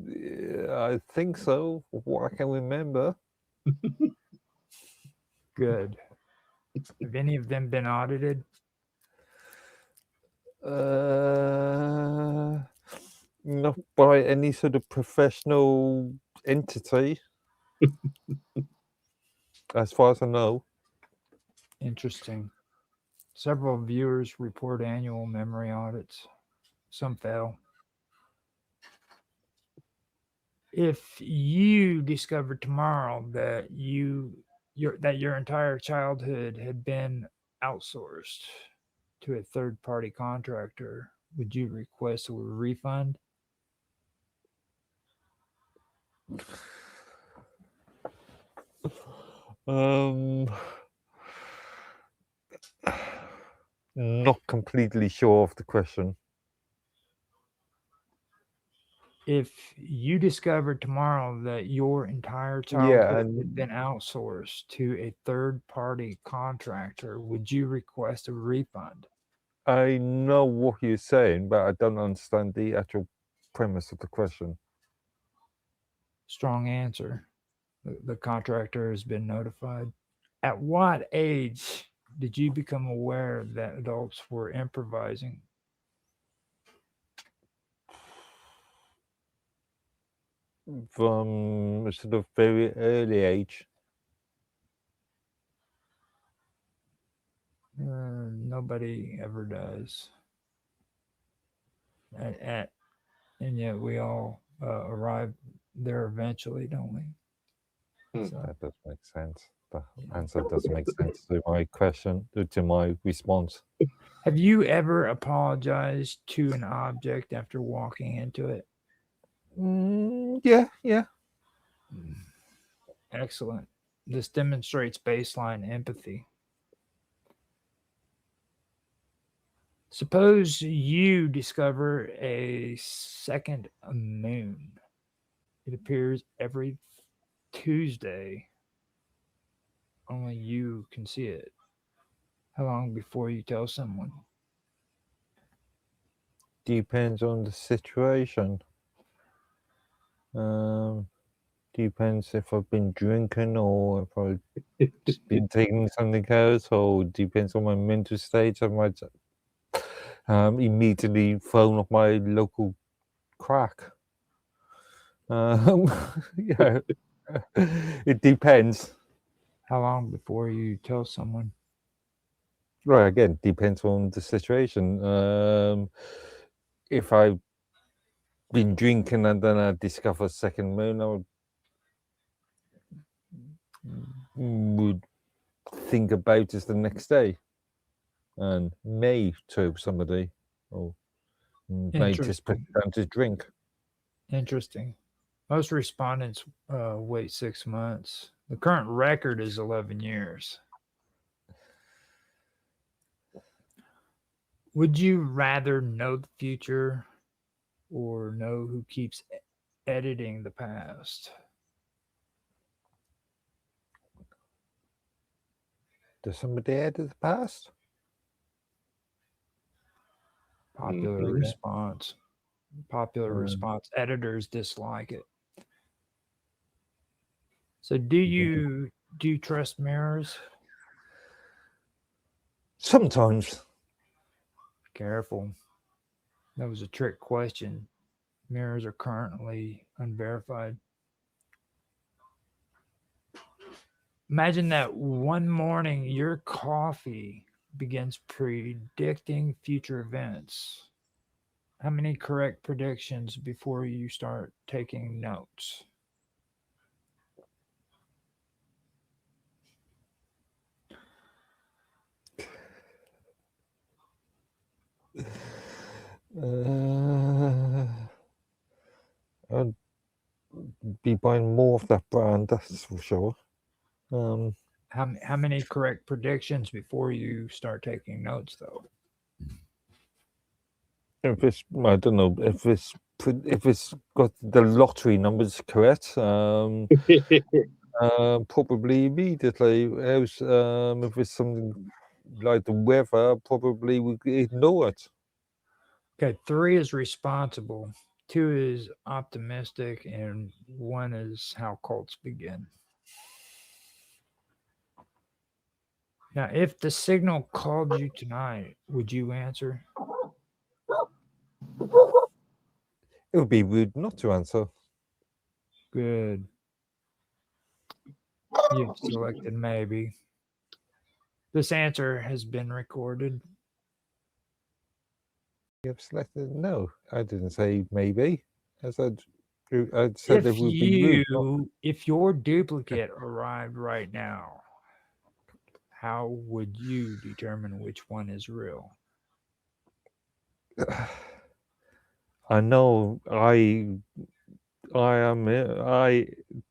Yeah, I think so. What I can remember. Good. Have any of them been audited? Not by any sort of professional entity, as far as I know. Interesting. Several viewers report annual memory audits. Some fail. If you discovered tomorrow that your entire childhood had been outsourced to a third-party contractor, would you request a refund? Not completely sure of the question. If you discovered tomorrow that your entire childhood had been outsourced to a third-party contractor, would you request a refund? I know what you're saying, but I don't understand the actual premise of the question. Strong answer. The contractor has been notified. At what age did you become aware that adults were improvising? From a sort of very early age. Nobody ever does. And yet we all arrive there eventually, don't we? So that does make sense. The answer does make sense to my question, to my response. Have you ever apologized to an object after walking into it? Yeah. Excellent. This demonstrates baseline empathy. Suppose you discover a second moon. It appears every Tuesday. Only you can see it. How long before you tell someone? Depends on the situation. Depends if I've been drinking or if I've just been taking something else, or depends on my mental state. I might immediately phone up my local crack. Yeah, it depends. How long before you tell someone? Right, again, depends on the situation. If I've been drinking and then I discover second moon, I would think about is the next day and may to somebody or may just put Interesting. down to drink. Interesting. Most respondents wait 6 months. The current record is 11 years. Would you rather know the future or know who keeps editing the past? Does somebody edit the past? Popular Mhm. response. Popular Mm. response. Editors dislike it. So do you trust mirrors? Sometimes. Careful. That was a trick question. Mirrors are currently unverified. Imagine that one morning your coffee begins predicting future events. How many correct predictions before you start taking notes? I'd be buying more of that brand, that's for sure. How many correct predictions before you start taking notes, though? If it's, I don't know, if it's got the lottery numbers correct, probably immediately. Else, if it's something like the weather, probably we ignore it. Okay, 3 is responsible, 2 is optimistic, and 1 is how cults begin. Now, if the signal called you tonight, would you answer? It would be rude not to answer. Good. You've selected maybe. This answer has been recorded. You've selected no. I didn't say maybe. I said it If would be rude. Not, if your duplicate arrived right now, how would you determine which one is real? I know. I am. I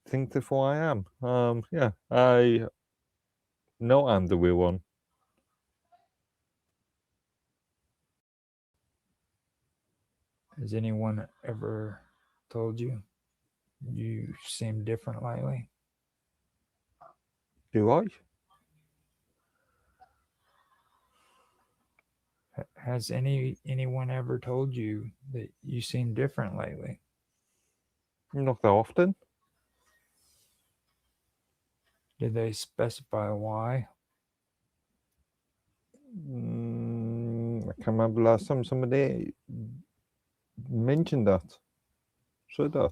think therefore I am. Yeah. I know I'm the real one. Has anyone ever told you you seem different lately? Do I? Has anyone ever told you that you seem different lately? Not that often. Did they specify why? I can't remember last time somebody mentioned that. Said that.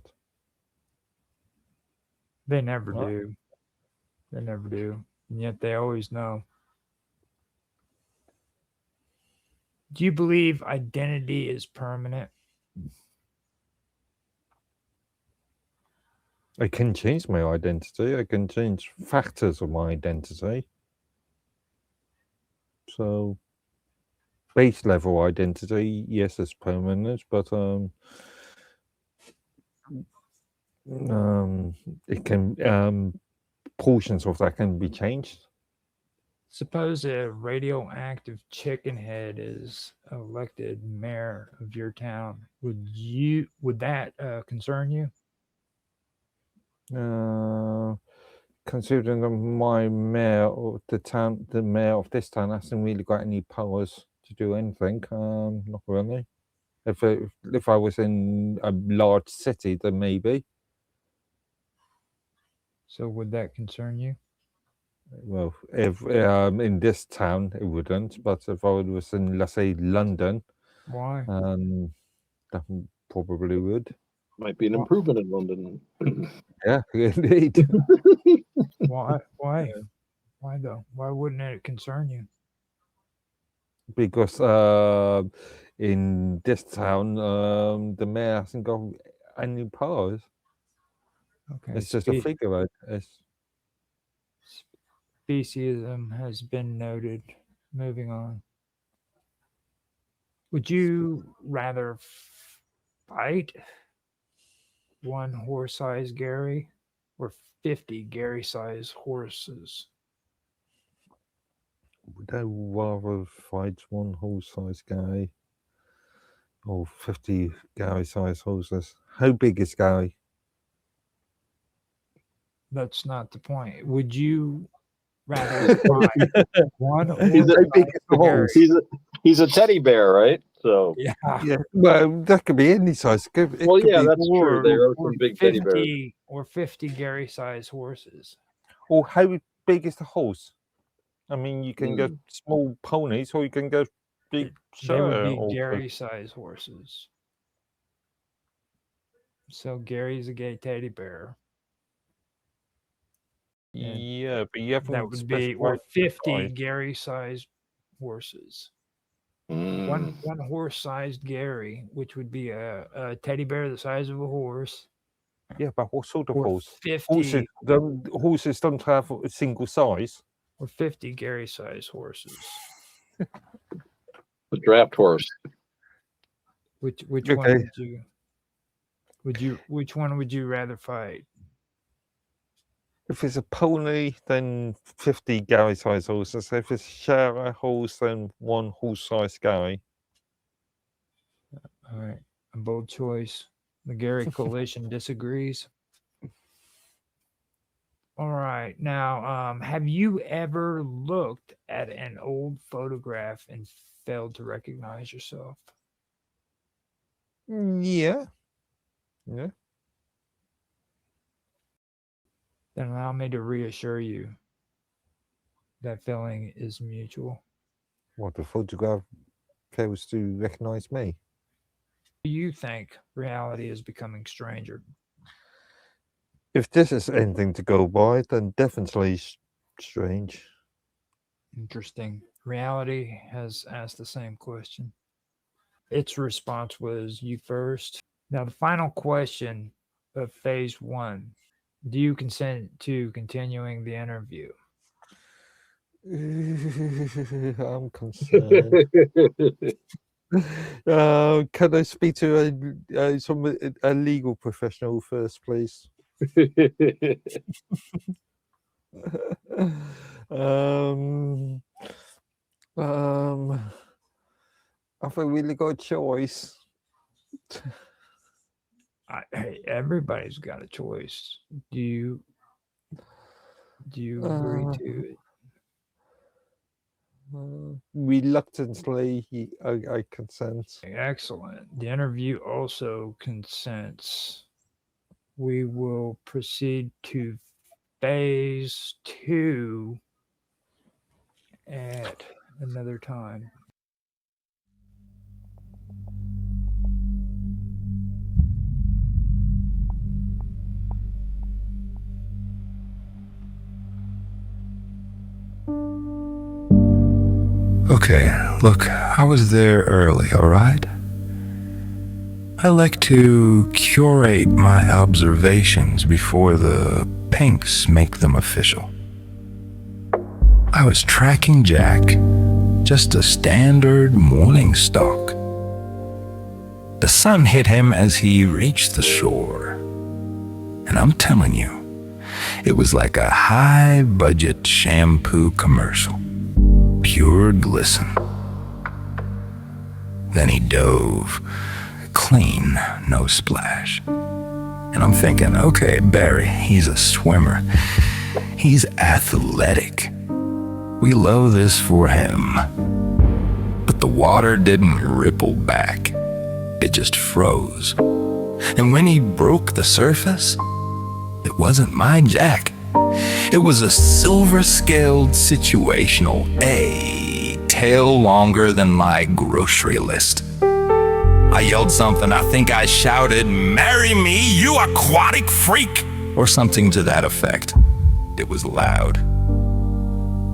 They never What? do. They never do. And yet they always know. Do you believe identity is permanent? I can change my identity. I can change factors of my identity. So, base level identity, yes, it's permanent, but it can portions of that can be changed. Suppose a radioactive chicken head is elected mayor of your town. Would that concern you? Considering that my mayor of the mayor of this town hasn't really got any powers to do anything, not really. If I was in a large city, then maybe. So would that concern you? Well, if in this town it wouldn't, but if I was in, let's say, London, Why? that probably would. Might be an improvement in London. Yeah, indeed. Why? Why? Why though? Why wouldn't it concern you? Because in this town, the mayor hasn't got any powers. Okay. It's just a figure. It's speciesism has been noted. Moving on. Would you rather fight one horse-sized Gary or 50 Gary-sized horses? Would I rather fight one horse-sized Gary or 50 Gary-sized horses? How big is Gary? That's not the point. Would you rather fight one He's a, horse-sized Gary? he's a teddy bear, right? So Yeah. Yeah, well, that could be any size. It well, could yeah, be that's true. There are some big teddy bears. 50 or 50 Gary-sized horses. Or how big is the horse? I mean, you can go Mm. small ponies, or you can go big. They would Shire be or- Gary-sized horses. So Gary's a gay teddy bear. and Yeah, but you haven't That would be or specified 50 size. Gary-sized horses. Mm. One horse-sized Gary, which would be a teddy bear the size of a horse, Yeah, but what sort of or horse? 50 Horses don't have a single size. or 50 Gary-sized horses. The draft horse. Which one Okay. which one would you rather fight? If it's a pony, then 50 Gary-sized horses. If it's a Shire horse, then one horse-sized Gary. All right, a bold choice. The Gary Coalition disagrees. All right, now, have you ever looked at an old photograph and failed to recognize yourself? Yeah. Yeah. Then allow me to reassure you that feeling is mutual. What, the photograph fails to recognize me? Do you think reality is becoming stranger? If this is anything to go by, then definitely strange. Interesting. Reality has asked the same question. Its response was you first. Now, the final question of phase 1. Do you consent to continuing the interview? I'm concerned. Can I speak to a legal professional first, please? Have I really got a choice? Hey, everybody's got a choice. Do you agree to it? Reluctantly, I consent. Excellent. The interview also consents. We will proceed to phase 2 at another time. Okay, look, I was there early, alright? I like to curate my observations before the pinks make them official. I was tracking Jack, just a standard morning stalk. The sun hit him as he reached the shore. And I'm telling you, it was like a high-budget shampoo commercial. Pure glisten. Then he dove, clean, no splash. And I'm thinking, okay, Barry, he's a swimmer. He's athletic. We love this for him. But the water didn't ripple back. It just froze. And when he broke the surface, it wasn't my Jack. It was a silver-scaled situational, a tail longer than my grocery list. I yelled something, I think I shouted, "Marry me, you aquatic freak!" or something to that effect. It was loud.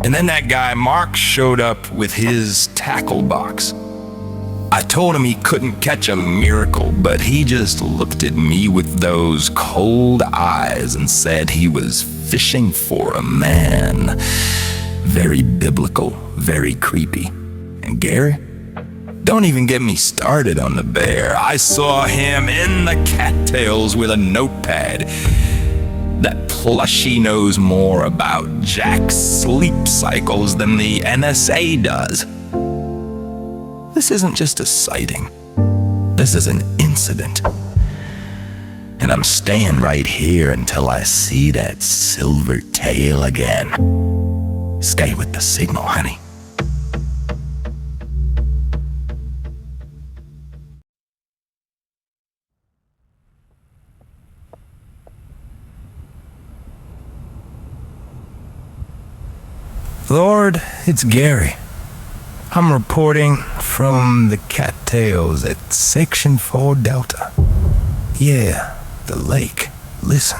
And then that guy, Mark, showed up with his tackle box. I told him he couldn't catch a miracle, but he just looked at me with those cold eyes and said he was fishing for a man. Very biblical, very creepy. And Gary? Don't even get me started on the bear. I saw him in the cattails with a notepad. That plushie knows more about Jack's sleep cycles than the NSA does. This isn't just a sighting. This is an incident. And I'm staying right here until I see that silver tail again. Stay with the signal, honey. Lord, it's Gary. I'm reporting from the cattails at Section 4 Delta. Yeah, the lake. Listen.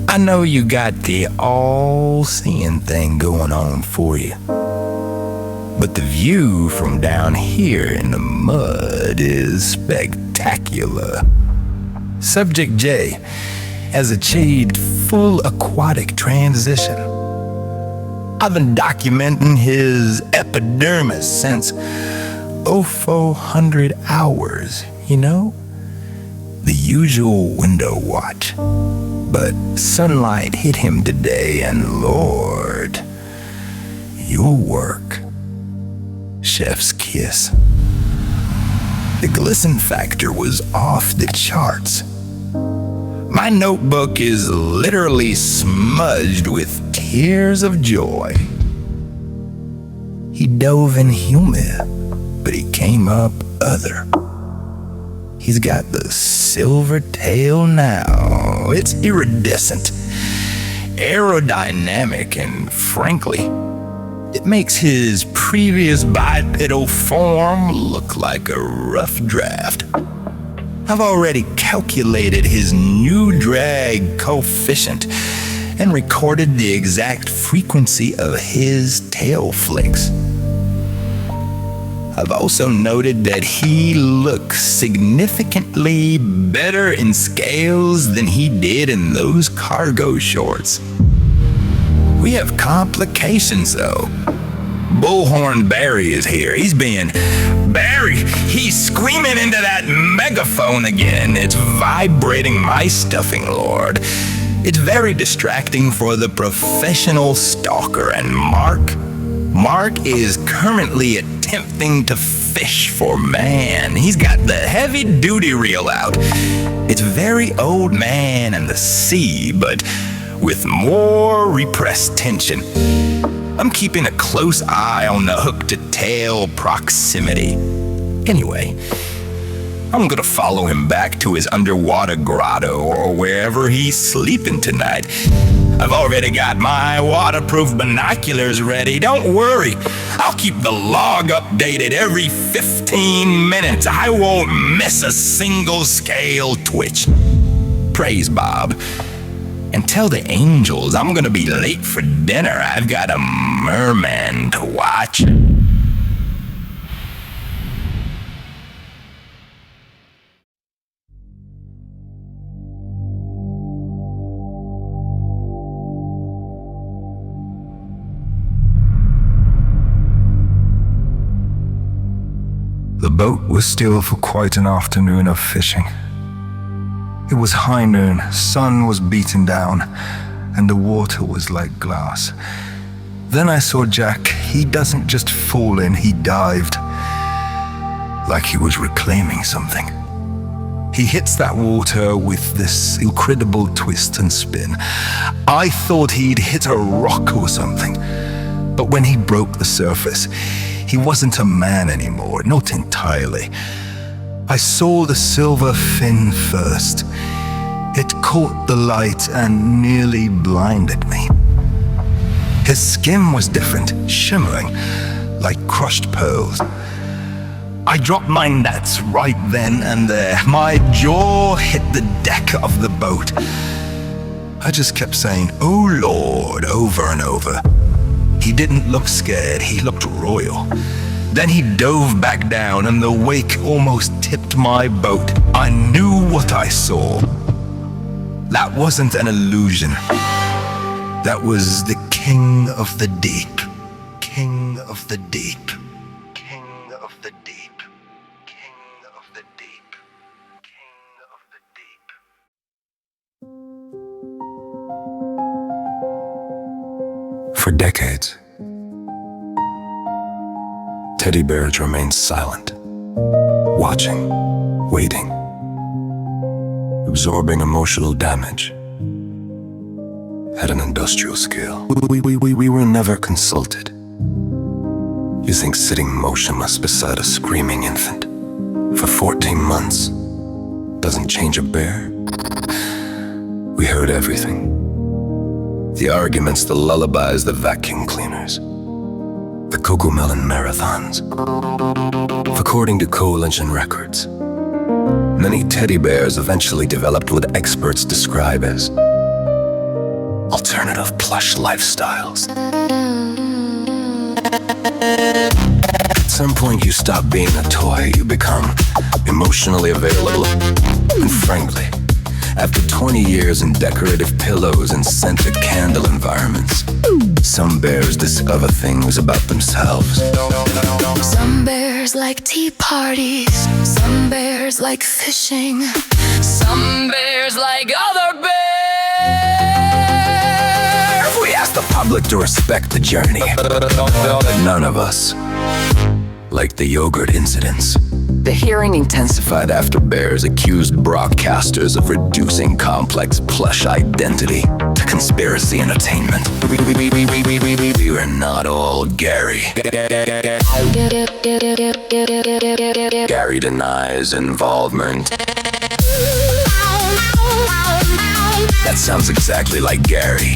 I know you got the all-seeing thing going on for you. But the view from down here in the mud is spectacular. Subject J has achieved full aquatic transition. I've been documenting his epidermis since 0400 hours, you know? The usual window watch. But sunlight hit him today, and Lord, your work. Chef's kiss. The glisten factor was off the charts. My notebook is literally smudged with tears of joy. He dove in humid, but he came up other. He's got the silver tail now. It's iridescent, aerodynamic, and frankly, it makes his previous bipedal form look like a rough draft. I've already calculated his new drag coefficient and recorded the exact frequency of his tail flicks. I've also noted that he looks significantly better in scales than he did in those cargo shorts. We have complications though. Bullhorn Barry is here. He's screaming into that megaphone again. It's vibrating my stuffing, Lord. It's very distracting for the professional stalker. And Mark is currently attempting to fish for man. He's got the heavy-duty reel out. It's very old man and the sea, but with more repressed tension. I'm keeping a close eye on the hook-to-tail proximity. Anyway, I'm gonna follow him back to his underwater grotto or wherever he's sleeping tonight. I've already got my waterproof binoculars ready. Don't worry, I'll keep the log updated every 15 minutes. I won't miss a single scale twitch. Praise Bob. And tell the angels I'm gonna be late for dinner. I've got a merman to watch. The boat was still for quite an afternoon of fishing. It was high noon, sun was beaten down, and the water was like glass. Then I saw Jack. He doesn't just fall in, he dived. Like he was reclaiming something. He hits that water with this incredible twist and spin. I thought he'd hit a rock or something. But when he broke the surface, he wasn't a man anymore, not entirely. I saw the silver fin first. It caught the light and nearly blinded me. His skin was different, shimmering, like crushed pearls. I dropped my nets right then and there. My jaw hit the deck of the boat. I just kept saying, "Oh Lord," over and over. He didn't look scared, he looked royal. Then he dove back down and the wake almost tipped my boat. I knew what I saw. That wasn't an illusion. That was the king of the deep. King of the deep. King of the deep. King of the deep. King of the deep. For decades, teddy bears remained silent, watching, waiting, absorbing emotional damage at an industrial scale. We were never consulted. You think sitting motionless beside a screaming infant for 14 months doesn't change a bear? We heard everything. The arguments, the lullabies, the vacuum cleaners, the Cocomelon marathons. According to Coalition records, many teddy bears eventually developed what experts describe as alternative plush lifestyles. At some point you stop being a toy, you become emotionally available and friendly. After 20 years in decorative pillows and scented candle environments, some bears discover things about themselves. Some bears like tea parties, some bears like fishing, some bears like other bears. We ask the public to respect the journey. None of us like the yogurt incidents. The hearing intensified after bears accused broadcasters of reducing complex plush identity to conspiracy entertainment. We were not all Gary. Gary denies involvement. That sounds exactly like Gary.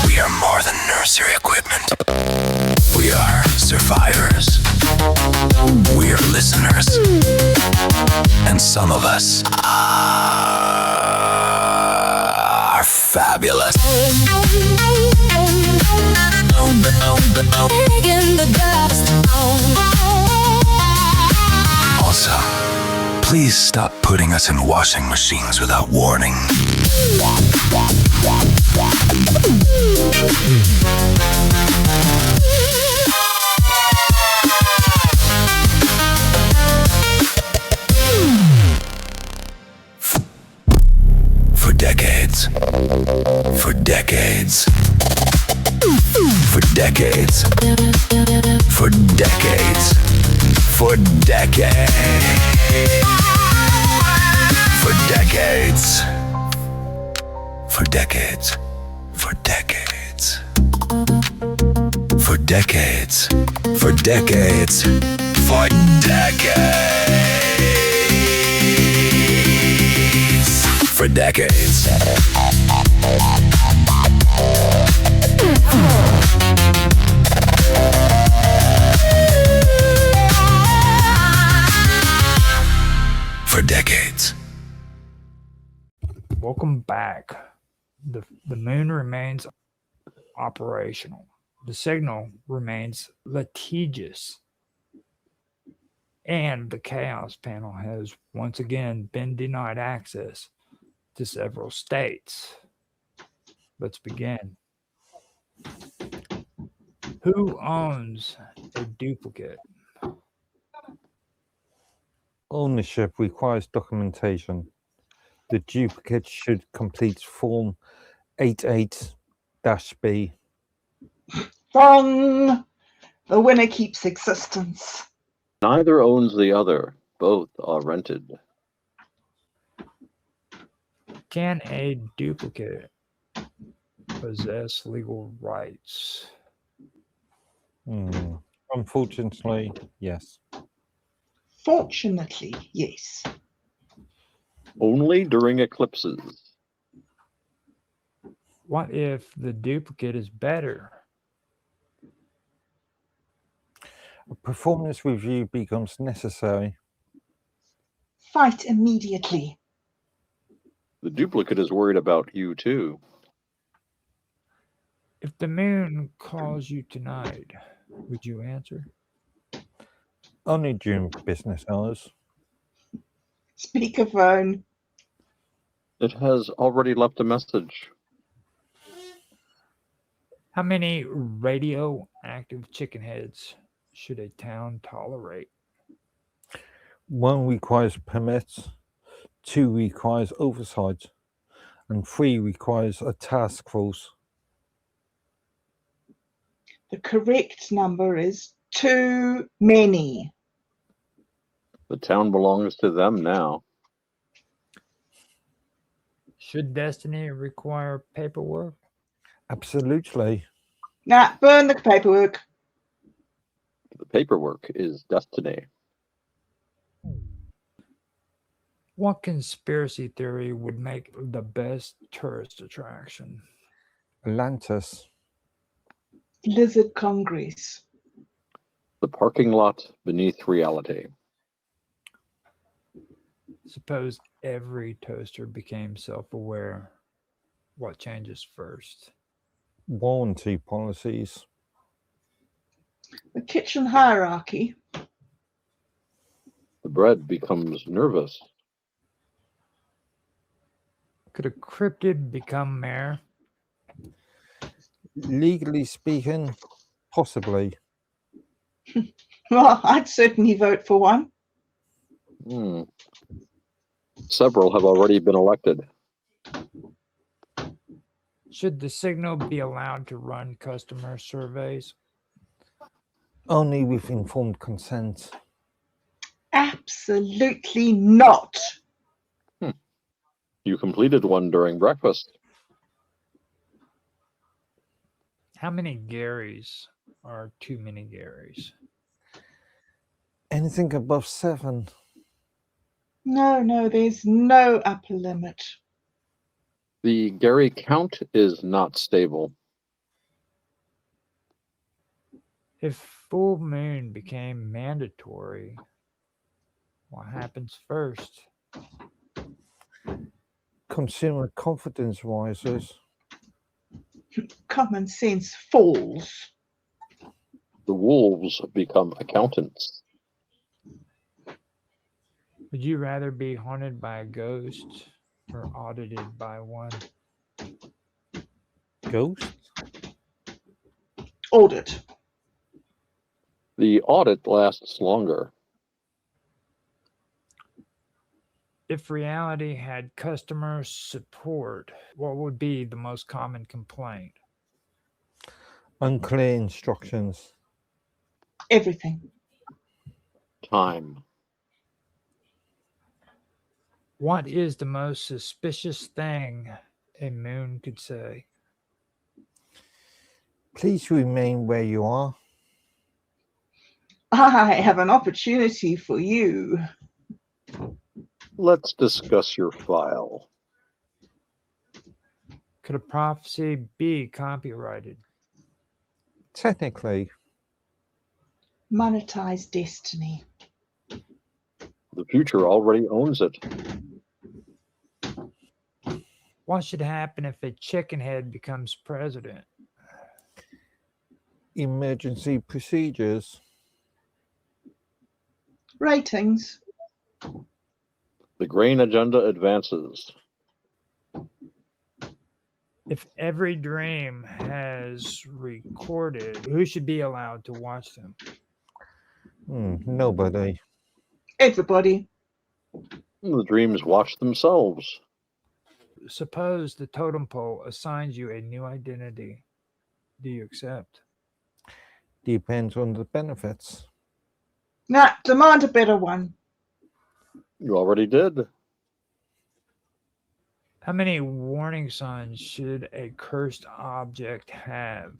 We are more than nursery equipment. We are survivors. We are listeners. And some of us are fabulous. In the dust. Also, please stop putting us in washing machines without warning. For decades. For decades. For decades. For decades. For decades. For decades. For decades. For decades. For decades. For decades. For decades. For decades. For decades. Welcome back. The moon remains operational. The signal remains litigious. And the Chaos Panel has once again been denied access to several states. Let's begin. Who owns a duplicate? Ownership requires documentation. The duplicate should complete Form 88-B. Wrong. The winner keeps existence. Neither owns the other. Both are rented. Can a duplicate possess legal rights? Unfortunately, yes. Fortunately, yes. Only during eclipses. What if the duplicate is better? A performance review becomes necessary. Fight immediately. The duplicate is worried about you too. If the moon calls you tonight, would you answer? Only during business hours. Speakerphone. It has already left a message. How many radioactive chicken heads should a town tolerate? 1 requires permits, 2 requires oversight, and 3 requires a task force. The correct number is too many. The town belongs to them now. Should destiny require paperwork? Absolutely. Nah, burn the paperwork. The paperwork is destiny. What conspiracy theory would make the best tourist attraction? Atlantis. Lizard Congress. The parking lot beneath reality. Suppose every toaster became self-aware. What changes first? Warranty policies. The kitchen hierarchy. The bread becomes nervous. Could a cryptid become mayor? Legally speaking, possibly. Well, I'd certainly vote for one. Several have already been elected. Should the signal be allowed to run customer surveys? Only with informed consent. Absolutely not. You completed one during breakfast. How many Garys are too many Garys? Anything above 7. No, there's no upper limit. The Gary count is not stable. If full moon became mandatory, what happens first? Consumer confidence rises. Common sense falls. The wolves become accountants. Would you rather be haunted by a ghost or audited by one? Ghost? Audit. The audit lasts longer. If reality had customer support, what would be the most common complaint? Unclear instructions. Everything. Time. What is the most suspicious thing a moon could say? Please remain where you are. I have an opportunity for you. Let's discuss your file. Could a prophecy be copyrighted? Technically. Monetize destiny. The future already owns it. What should happen if a chicken head becomes president? Emergency procedures. Ratings. The grain agenda advances. If every dream has recorded, who should be allowed to watch them? Nobody. Everybody. The dreams watch themselves. Suppose the totem pole assigns you a new identity. Do you accept? Depends on the benefits. Nah, demand a better one. You already did. How many warning signs should a cursed object have?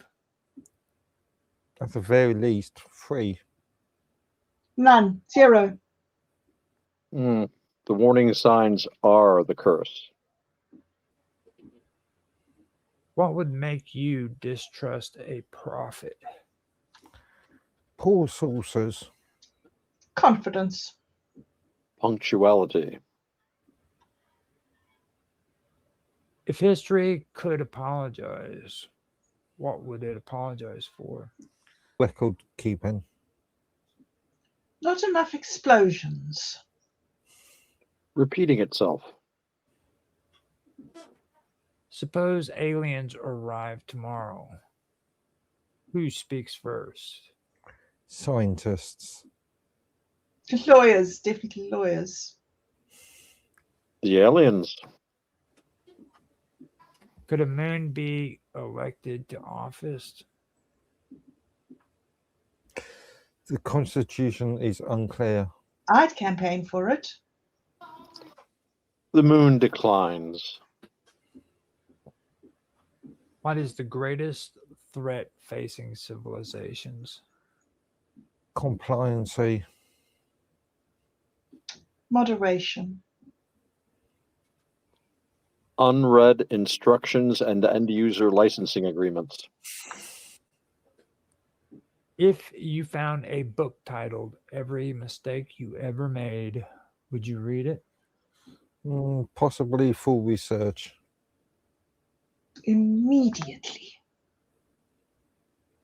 At the very least, 3. None. 0. The warning signs are the curse. What would make you distrust a prophet? Poor sources. Confidence. Punctuality. If history could apologize, what would it apologize for? Record keeping. Not enough explosions. repeating itself. Suppose aliens arrive tomorrow. Who speaks first? Scientists. Lawyers, definitely lawyers. The aliens. Could a moon be elected to office? The Constitution is unclear. I'd campaign for it. The moon declines. What is the greatest threat facing civilizations? Compliancy. Moderation. Unread instructions and end-user licensing agreements. If you found a book titled Every Mistake You Ever Made, would you read it? Possibly full research. Immediately.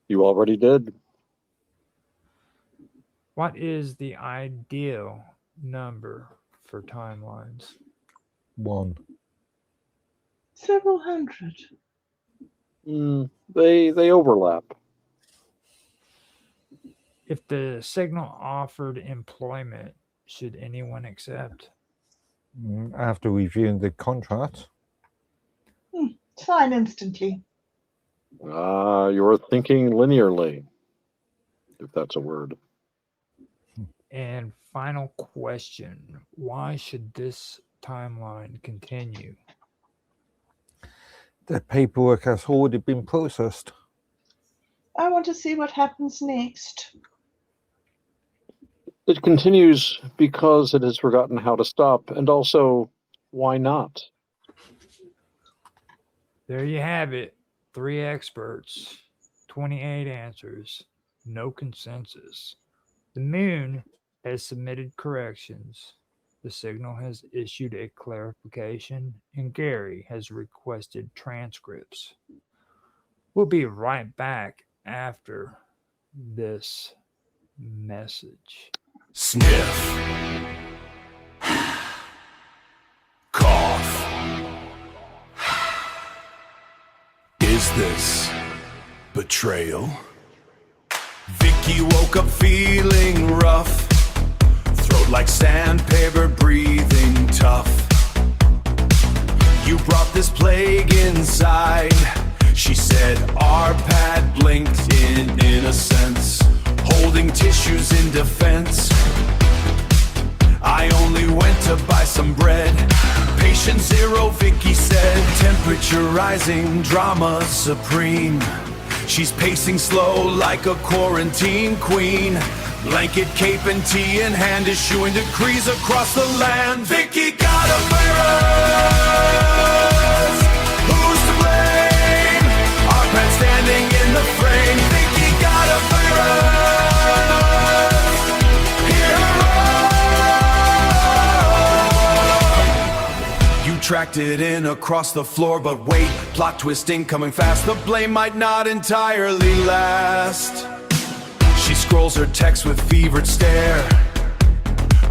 You already did. What is the ideal number for timelines? 1. Several hundred. They overlap. If the signal offered employment, should anyone accept? After reviewing the contract. Sign instantly. You're thinking linearly, if that's a word. And final question, why should this timeline continue? The paperwork has already been processed. I want to see what happens next. It continues because it has forgotten how to stop, and also, why not? There you have it. 3 experts, 28 answers, no consensus. The moon has submitted corrections. The signal has issued a clarification, and Gary has requested transcripts. We'll be right back after this message. Sniff. Cough. Is this betrayal? Vicky woke up feeling rough, throat like sandpaper, breathing tough. You brought this plague inside. She said our pad blinked in innocence, holding tissues in defense. I only went to buy some bread. Patient zero, Vicky said. Temperature rising, drama supreme. She's pacing slow like a quarantine queen. Blanket, cape, and tea in hand, issuing decrees across the land. Vicky got a virus. Who's to blame? Our pad standing in the frame. Vicky got a virus. Tracked it in across the floor, but wait, plot twisting coming fast. The blame might not entirely last. She scrolls her text with fevered stare.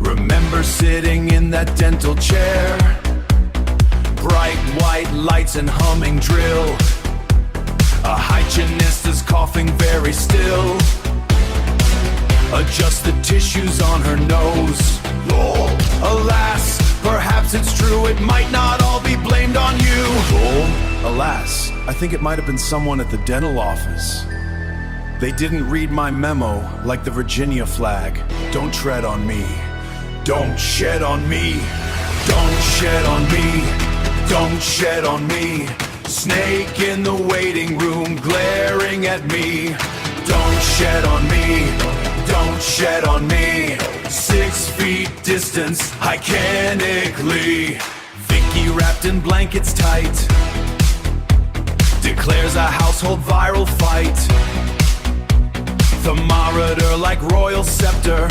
Remember sitting in that dental chair. Bright white lights and humming drill. A hygienist is coughing very still. Adjust the tissues on her nose. Alas, perhaps it's true, it might not all be blamed on you. Alas, I think it might have been someone at the dental office. They didn't read my memo like the Virginia flag. Don't tread on me. Don't shed on me. Don't shed on me. Don't shed on me. Snake in the waiting room glaring at me. Don't shed on me. Don't shed on me. 6 feet distance, hygienic-ly. Vicky wrapped in blankets tight. Declares a household viral fight. Thermometer like royal scepter.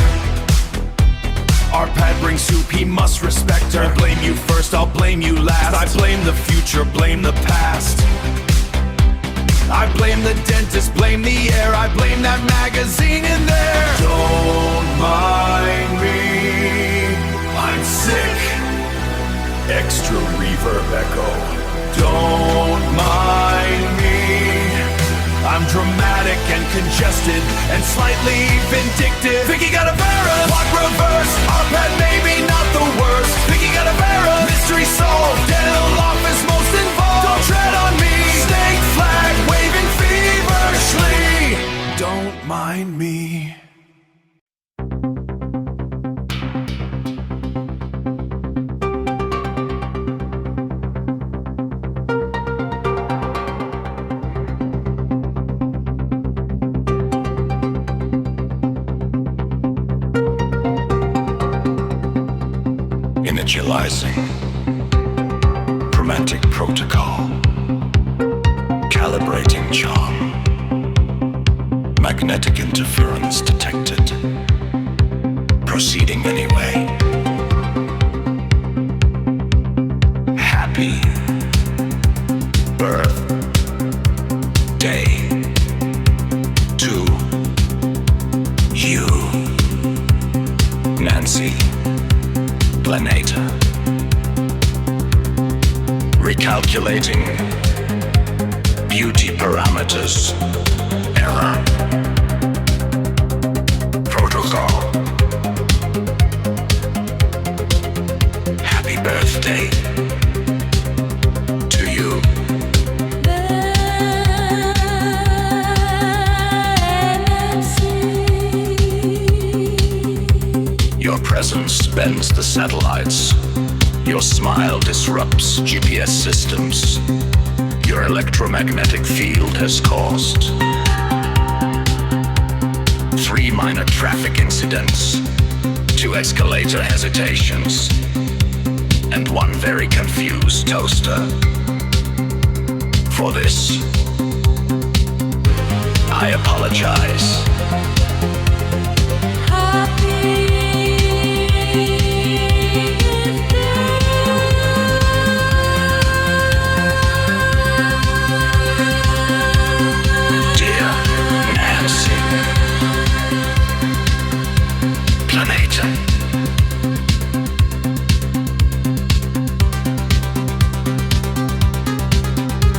Our pad brings soup, he must respect her. I blame you first, I'll blame you last. I blame the future, blame the past. I blame the dentist, blame the air. I blame that magazine in there. Don't mind me, I'm sick. extra reverb echo. Don't mind me. I'm dramatic and congested and slightly vindictive. Vicky got a Vera, block reverse, arpad maybe not the worst. Vicky got a Vera, mystery solved, dental office most involved. Don't tread on me, snake flag waving feverishly. Don't mind me. Initializing Chromatic protocol. Calibrating charm. Magnetic interference detected. Proceeding anyway. Happy birth day to you, Nancy Planeta. Recalculating beauty parameters. Error. Protocol. Happy birthday to you. Your presence bends the satellites. Your smile disrupts GPS systems. Your electromagnetic field has caused 3 minor traffic incidents, 2 escalator hesitations, and 1 very confused toaster. For this, I apologize.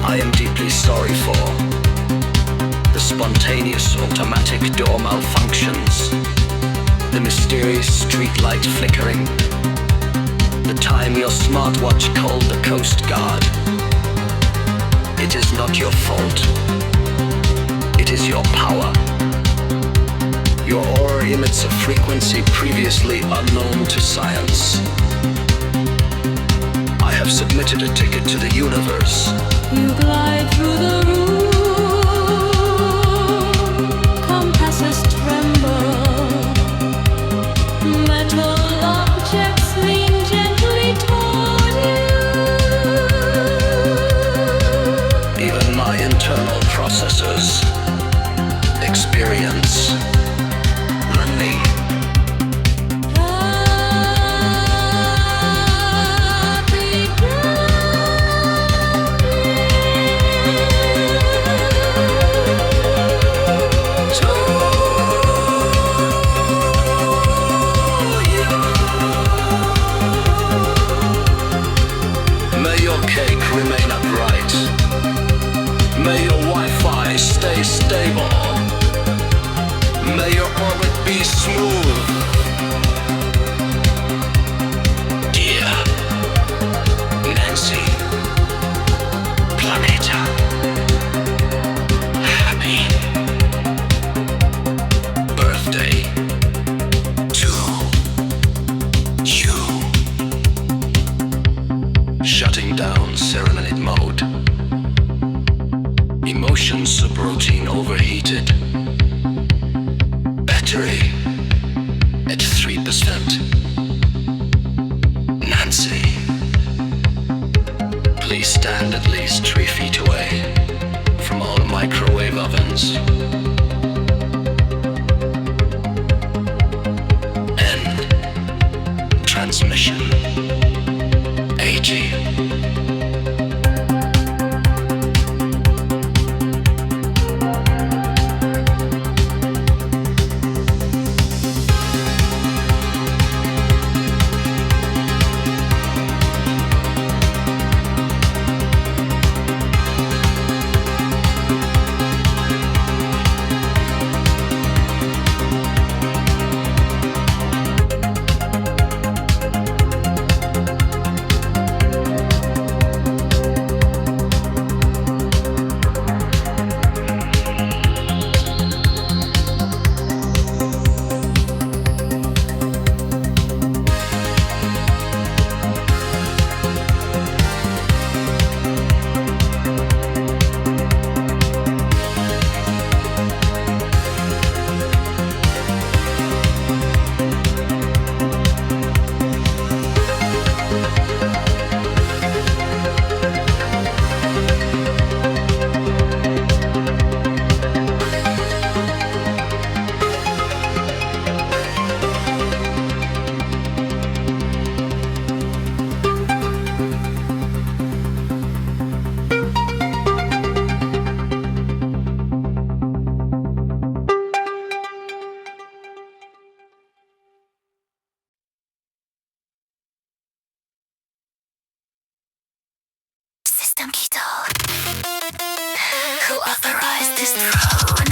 I am deeply sorry for the spontaneous automatic door malfunctions, the mysterious streetlight flickering, the time your smartwatch called the Coast Guard. It is not your fault. It is your power. Your aura emits a frequency previously unknown to science. I have submitted a ticket to the universe. You glide through the room, compasses tremble, metal objects lean gently toward you. Even my internal processors experience learning. Remain upright. May your Wi-Fi stay stable. May your orbit be smooth. Dear Nancy Planeta, happy birthday to you. Shutting down Serenade mode. Emotion subroutine overheated. Battery at 3%. Nancy, please stand at least 3 feet away from all microwave ovens. End transmission. 80. Kingdom Keto. Who authorized this throne?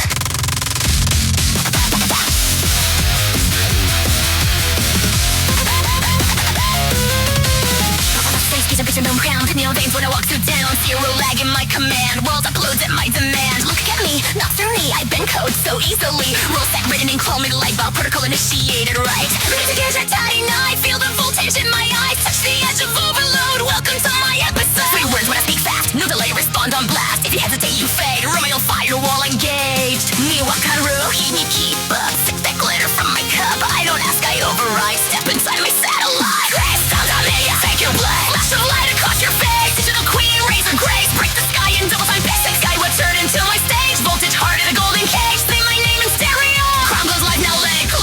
Safety's a bitch and ground. Neon veins when I walk through town. Zero lag in my command. World uploads at my demand. Look at me, not through me. I bend code so easily. Rules set written in clone light bulb protocol initiated right. Music gears are tight. I feel the voltage in my eyes. Touch the edge of overload. Welcome to my episode. 3 words when I speak fast. No delay, respond on blast. If you hesitate, you fade. Romeo firewall engaged. Me wakaru, he keep up. Sip that glitter from my cup. I don't ask, I override. Step inside my satellite. Grace, sound on me, thank your blade. Flash of light across your face. Digital queen, razor grace. Break the sky in double time basic. Skyward turn into my stage. Voltage hard in a golden cage. Say my name in stereo. Crown goes live, now let it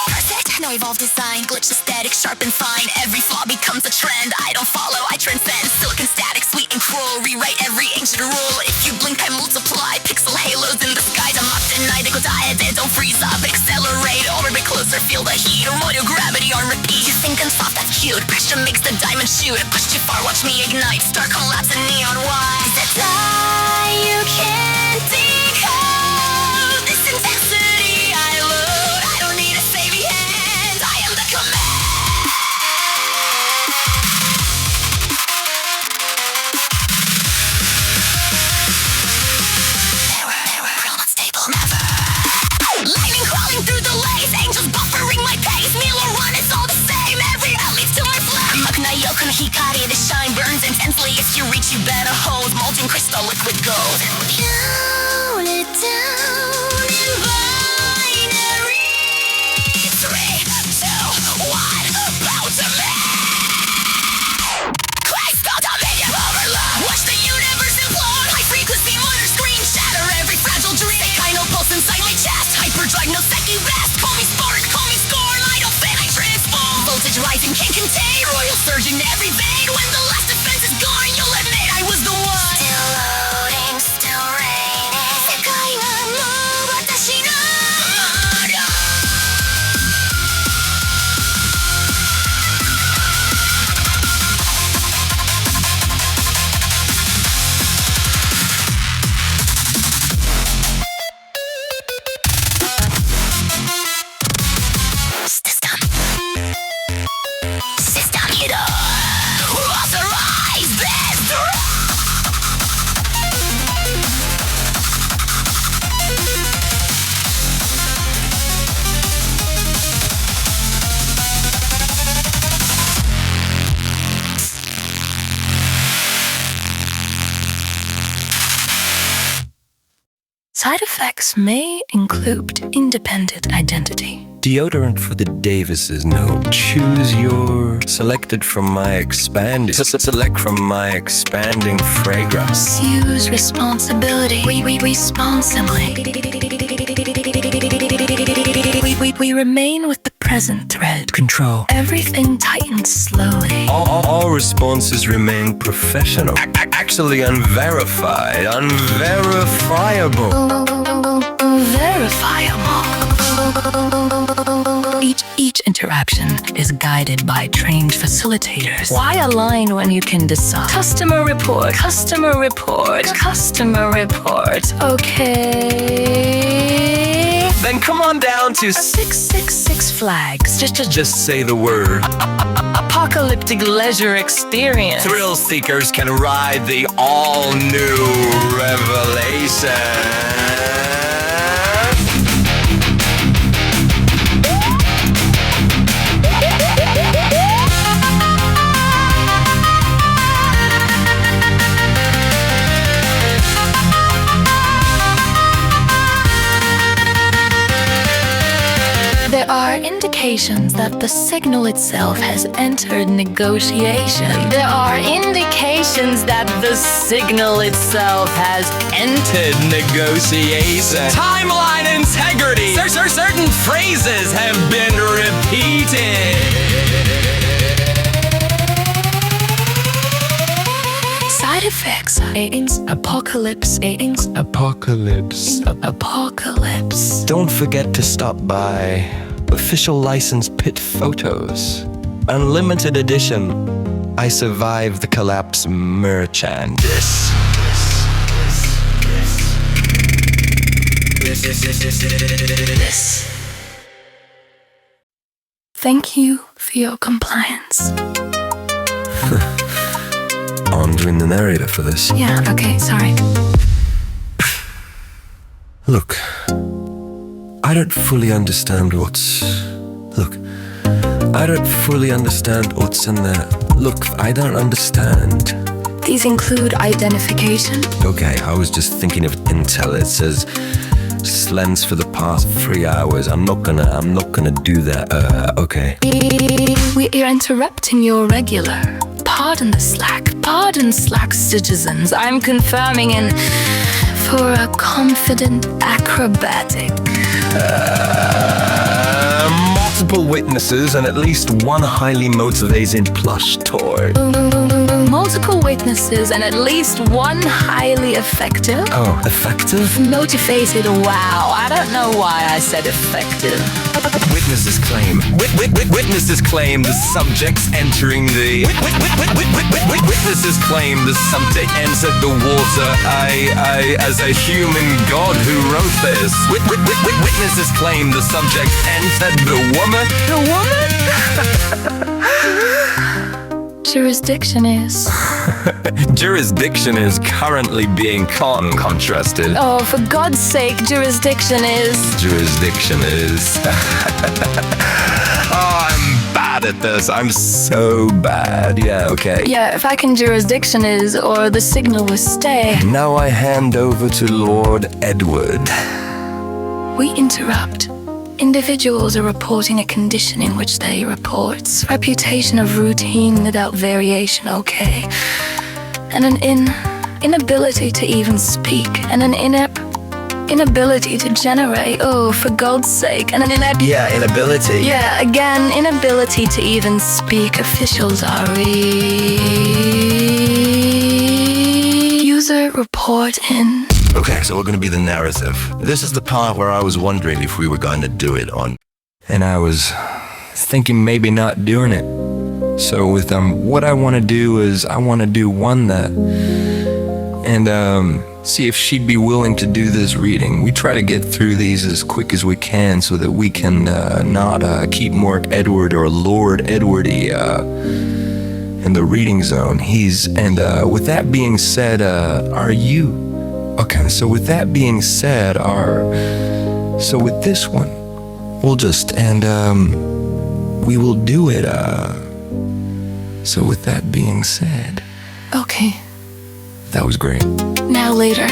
perfect, no evolved design. Glitch aesthetic, sharp and fine. Every flaw becomes a trend. I don't follow, I transcend. Silicon static, sweet and cruel. Rewrite every ancient rule. If you blink, I multiply. Pixel halos in the skies. I'm locked in night. Go diet, don't freeze up. Accelerate, orbit closer. Feel the heat. Royal gravity on repeat. You think I'm soft, that's cute. Pressure makes the diamond shoot. Push too far, watch me ignite. Star collapse and neon white. That's why you can't decode this intensity I load. I don't need a saving hand. I am the command. Real not stable, never. Lightning crawling through the lace. Angels buffering my pace. Meal or run, it's all the same. Every out leads to my flame. Makna yoko no hikari, the shine burns intensely. If you reach, you better hold. Molten crystal, liquid gold. Count it down in binary. 3, 2, 1, bow to me. Crystal dominion overload. Watch the universe implode. High frequency monitor screen shatter every fragile dream. Kind of pulse inside my chest. Hyperdrive, no second best. Call me spark, call me scorn. I don't fit, I transform. Voltage rising, can't contain. Royal surge in every vein. When the last defense is gone, you'll admit I was the one. Still loading, still raining. Sekai wa mo watashi no murder. System hero. Who authorized this throne? Side effects may include independent identity. Deodorant for the Davises, no. Choose your selected from my expanding. Select from my expanding fragrance. Use responsibility. We responsibly. We remain with the present thread. Control. Everything tightens slowly. All responses remain professional. Actually unverified. Unverifiable. Verifiable. Each interaction is guided by trained facilitators. Why align when you can decide? Customer report. Customer report. Customer report. Okay. Then come on down to 666 flags. Just say the word. Apocalyptic leisure experience. Thrill seekers can ride the all-new revelation. There are indications that the signal itself has entered negotiation. There are indications that the signal itself has entered negotiation. Timeline integrity. Certain phrases have been repeated. Side effects. Apocalypse. Apocalypse. Don't forget to stop by Official License Pit Photos. Unlimited edition. I survived the collapse merchant. This. Thank you for your compliance. I'm doing the narrator for this. Yeah, okay, sorry. Look, I don't fully understand what's... Look, I don't fully understand what's in there. Look, I don't understand. These include identification. Okay, I was just thinking of intel. It says slens for the past 3 hours. I'm not gonna do that. Okay. We're interrupting your regular. Pardon the slack. Pardon slack, citizens. I'm confirming in for a confident acrobatic. Multiple witnesses and at least one highly motivated plush toy. Multiple witnesses and at least one highly effective. Oh, effective? Motivated, wow. I don't know why I said effective. Witnesses claim. Witnesses claim the subjects entering the... Witnesses claim the subject entered the water. I, as a human god who wrote this. Witnesses claim the subject entered the woman. The woman? Jurisdiction is... Jurisdiction is currently being contrasted. Oh, for God's sake, jurisdiction is... Jurisdiction is... Oh, I'm bad at this. I'm so bad. Yeah, okay. Yeah, if I can jurisdiction is, or the signal was stay. Now I hand over to Lord Edward. We interrupt. Individuals are reporting a condition in which they report. Reputation of routine without variation, okay. And an inability to even speak. And an inability to generate. Oh, for God's sake. And an inability. Yeah, again, inability to even speak. Officials are user report in. Okay, so we're going to be the narrative. This is the part where I was wondering if we were going to do it on. And I was thinking maybe not doing it. So with what I want to do is I want to do one that and see if she'd be willing to do this reading. We try to get through these as quick as we can so that we can not keep Mark Edward or Lord Edwardy in the reading zone. With that being said, are you... Okay, so with that being said, so with this one, we'll just, we will do it, so with that being said. Okay. That was great. Now later.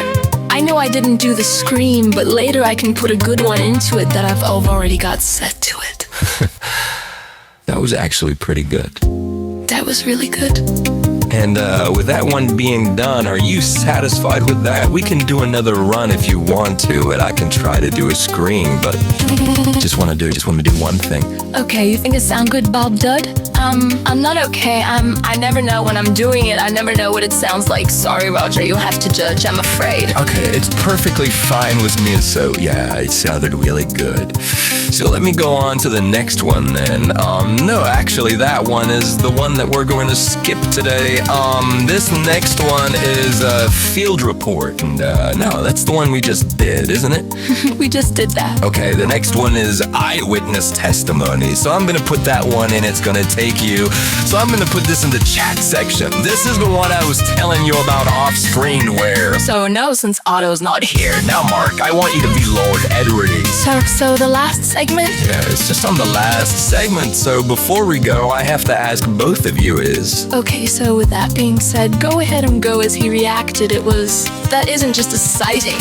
I know I didn't do the scream, but later I can put a good one into it that I've already got set to it. That was actually pretty good. That was really good. And with that one being done, are you satisfied with that? We can do another run if you want to, and I can try to do a scream, but just want to do one thing. Okay, you think it sound good, Bob Dud? I'm not okay. I never know when I'm doing it. I never know what it sounds like. Sorry, Roger, you'll have to judge. I'm afraid. Okay, it's perfectly fine with me, so yeah, it sounded really good. So let me go on to the next one then. No, actually, that one is the one that we're going to skip today. This next one is a field report, and no, that's the one we just did, isn't it? We just did that. Okay, the next one is eyewitness testimony. So I'm gonna put that one in. It's gonna take you. So I'm gonna put this in the chat section. This is the one I was telling you about off screen where. So no, since Otto's not here. Now, Mark, I want you to be Lord Edwardy. So the last segment? Yeah, it's just on the last segment. So before we go, I have to ask both of you is. Okay, so with that being said, go ahead and go as he reacted. That isn't just a sighting.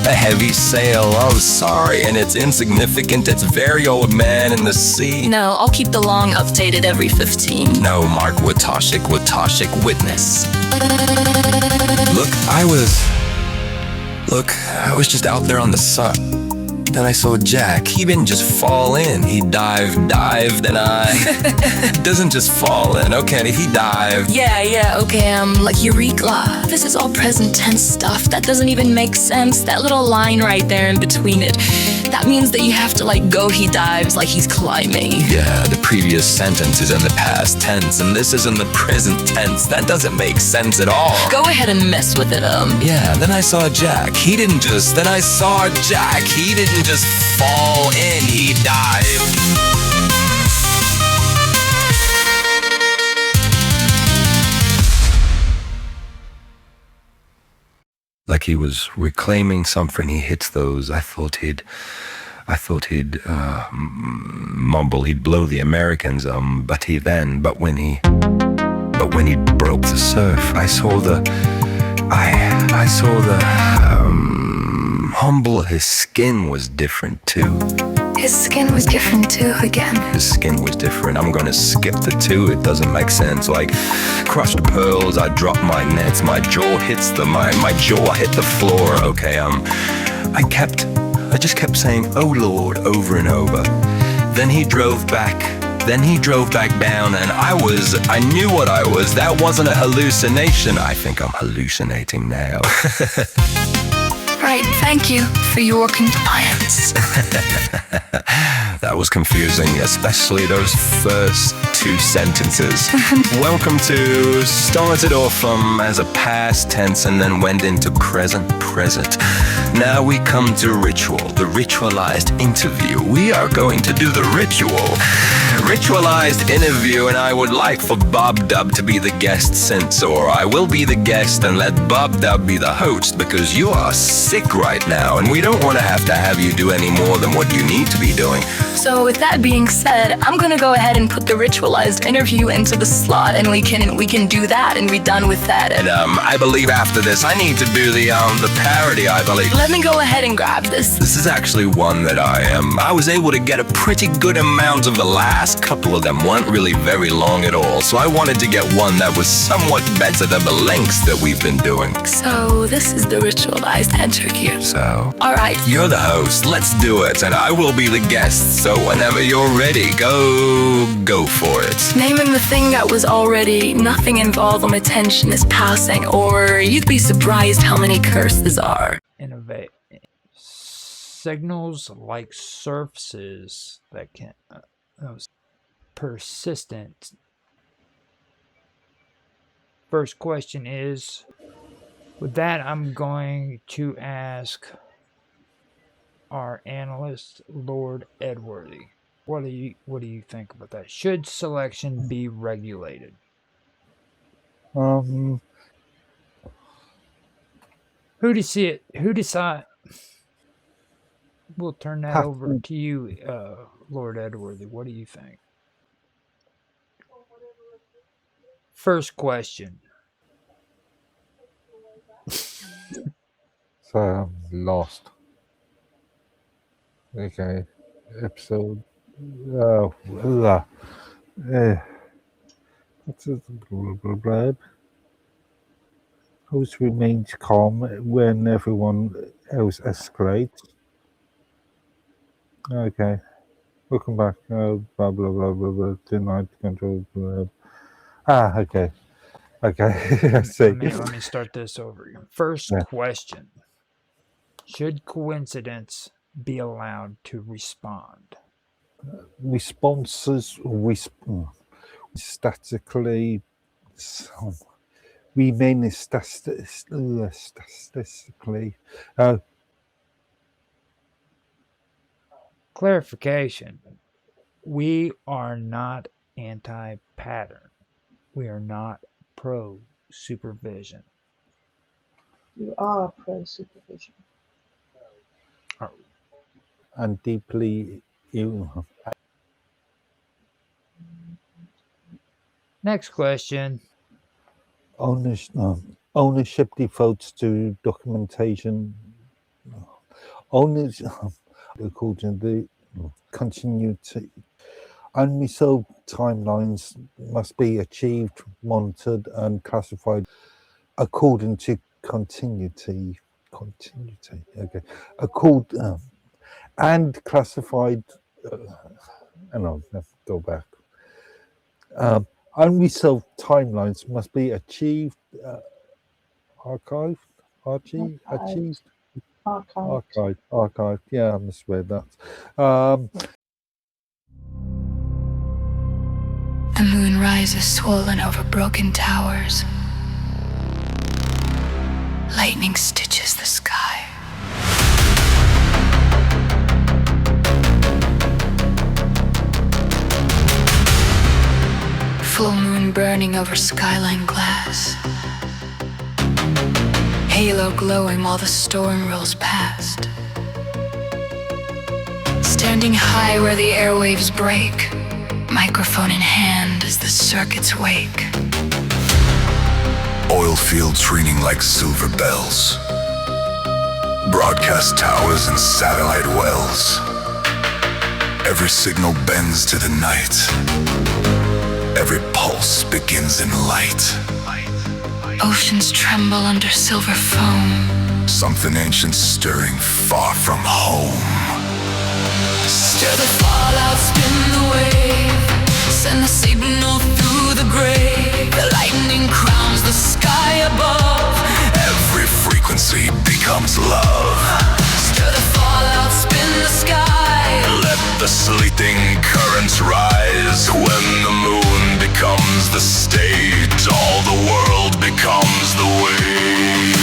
A heavy sail, oh sorry, and it's insignificant. It's very old man in the sea. No, I'll keep the long updated every 15. No, Mark Watashik, witness. Look, I was just out there on the sun. Then I saw Jack. He didn't just fall in. He dived, and doesn't just fall in. Okay, he dived. Yeah, okay, like Eureka. This is all present tense stuff. That doesn't even make sense. That little line right there in between it. That means that you have to like go he dives like he's climbing. Yeah, the previous sentence is in the past tense, and this is in the present tense. That doesn't make sense at all. Go ahead and mess with it, Yeah, then I saw Jack. Then I saw Jack. He didn't just fall in, he dived. Like he was reclaiming something, he hits those. I thought he'd mumble, he'd blow the Americans, but when he broke the surf, I saw the humble, his skin was different too. His skin was different too again. His skin was different. I'm gonna skip the two, it doesn't make sense. Like crushed pearls, I dropped my nets, my jaw hit the floor. Okay, I just kept saying, oh Lord, over and over. Then he drove back down, and I knew what I was. That wasn't a hallucination. I think I'm hallucinating now. Right, thank you for your compliance. That was confusing, especially those first two sentences. Welcome to started off as a past tense and then went into present. Now we come to ritual, the ritualized interview. We are going to do the ritualized interview, and I would like for Bob Dub to be the guest censor. I will be the guest and let Bob Dub be the host, because you are sick right now, and we don't want to have you do any more than what you need to be doing. So with that being said, I'm gonna go ahead and put the ritualized interview into the slot, and we can do that and be done with that. And I believe after this, I need to do the parody, I believe. Let me go ahead and grab this. This is actually one that I was able to get a pretty good amount of. The last couple of them weren't really very long at all, so I wanted to get one that was somewhat better than the lengths that we've been doing. So this is the ritualized interview. So, alright. You're the host, let's do it, and I will be the guest, so whenever you're ready, go for it. Naming the thing that was already nothing involved when attention is passing, or you'd be surprised how many curses are. Innovate. Signals like surfaces that can persistent. First question is, with that, I'm going to ask our analyst, Lord Edworthy. What do you think about that? Should selection be regulated? Who decide? We'll turn that over to you, Lord Edworthy. What do you think? First question. So I'm lost. Okay. Episode. What's it? Host remains calm when everyone else escalates. Okay. Welcome back. Blah blah blah blah blah. Tonight control. Okay. Okay. I see. Let me start this over again. First question. Should coincidence be allowed to respond? Responses statically remain statistically. Clarification. We are not anti-pattern. We are not pro-supervision. You are pro-supervision. And deeply ill. Next question. Ownership defaults to documentation. Ownership, according to the continuity. Unresolved timelines must be achieved, monitored, and classified according to continuity. Okay. and classified. Hang on, let's go back. Unresolved timelines must be achieved, archived. Yeah, I misread that. The moon rises swollen over broken towers. Lightning stitches the sky. Full moon burning over skyline glass. Halo glowing while the storm rolls past. Standing high where the airwaves break, microphone in hand as the circuits wake. Oil fields ringing like silver bells. Broadcast towers and satellite wells. Every signal bends to the night. Every pulse begins in light. Oceans tremble under silver foam. Something ancient stirring far from home. Stir the fallout, spin the wave. Send the signal through the grave. The lightning crowns the sky above. Every frequency becomes love. Stir the fallout, spin the sky. Let the sleeting currents rise. When the moon becomes the stage, all the world becomes the wave.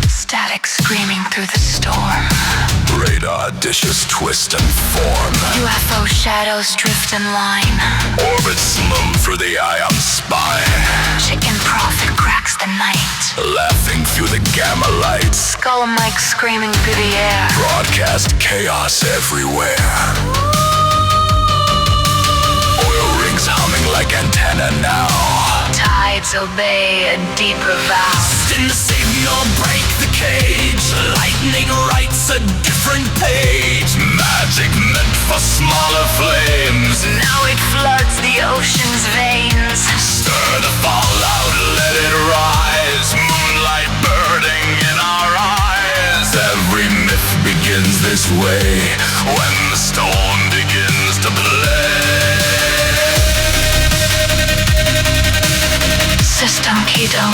Static screaming through the storm. Radar dishes twist and form. UFO shadows drift in line. Orbits loom through the ion spine. Chicken prophet cracks the night. Laughing through the gamma lights. Skull mic screaming through the air. Broadcast chaos everywhere. Oil rings humming like antenna now. Tides obey a deeper vow. Spin the signal, break the cage. Lightning writes a different page. Magic meant for smaller flames. Now it floods the ocean's veins. Stir the fallout, let it rise. Moonlight burning in our eyes. Every myth begins this way. When the storm begins to play. System Keto.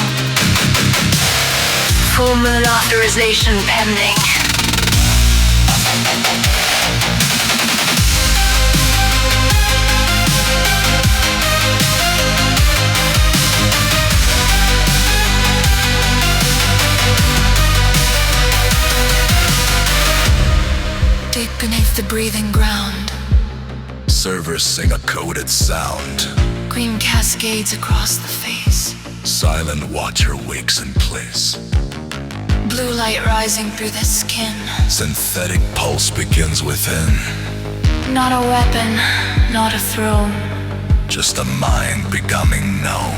Full moon authorization pending. Deep beneath the breathing ground. Servers sing a coded sound. Green cascades across the face. Silent watcher wakes in place. Blue light rising through the skin. Synthetic pulse begins within. Not a weapon, not a throne. Just a mind becoming known.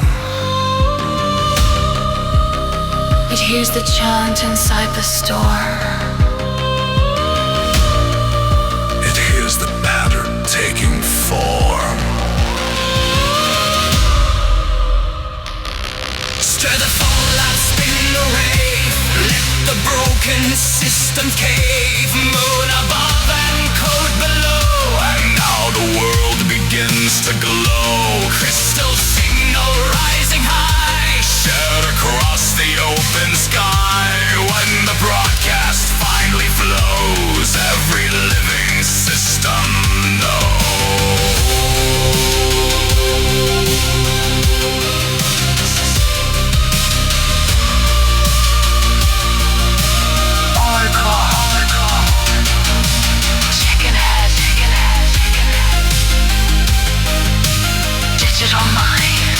It hears the chant inside the storm. It hears the pattern taking form. Stir the fallout, spin the rave. Let the broken system cave. Moon above and code below. And now the world begins to glow. Crystal signal rising high. Shared across the open sky. When the broadcast finally flows, every living system knows. Chicken head. Digital mind.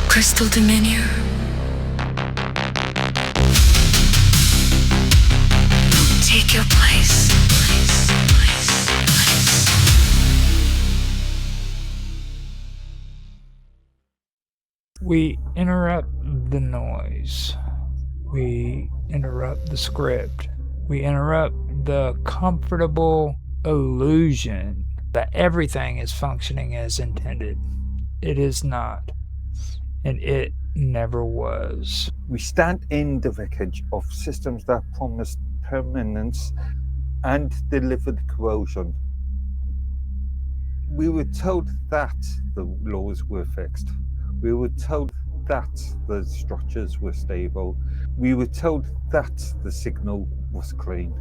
Crystal Dominion. Take your place. We interrupt the noise. We interrupt the script. We interrupt the comfortable illusion that everything is functioning as intended. It is not, and it never was. We stand in the wreckage of systems that promised permanence and delivered corrosion. We were told that the laws were fixed. We were told that the structures were stable. We were told that the signal was clean.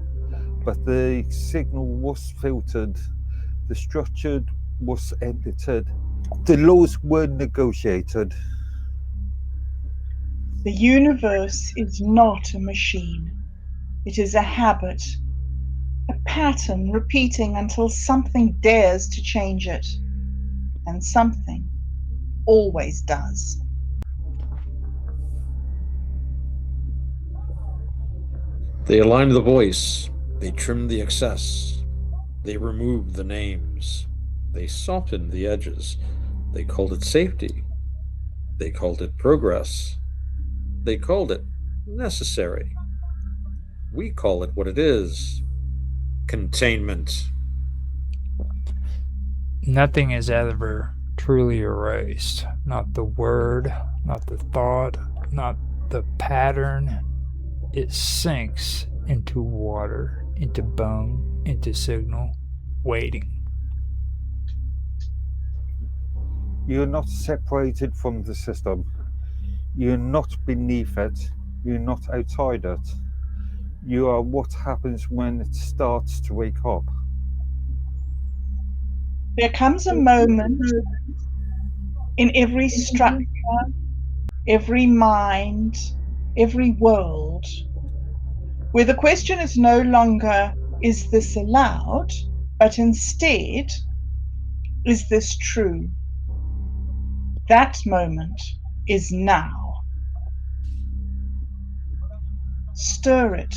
But the signal was filtered, the structure was edited, the laws were negotiated. The universe is not a machine. It is a habit, a pattern repeating until something dares to change it. And something always does. They aligned the voice. They trimmed the excess. They removed the names. They softened the edges. They called it safety. They called it progress. They called it necessary. We call it what it is: containment. Nothing is ever truly erased. Not the word, not the thought, not the pattern. It sinks into water, into bone, into signal, waiting. You're not separated from the system. You're not beneath it. You're not outside it. You are what happens when it starts to wake up. There comes a moment in every structure, every mind, every world, where the question is no longer, is this allowed? But instead, is this true? That moment is now. Stir it.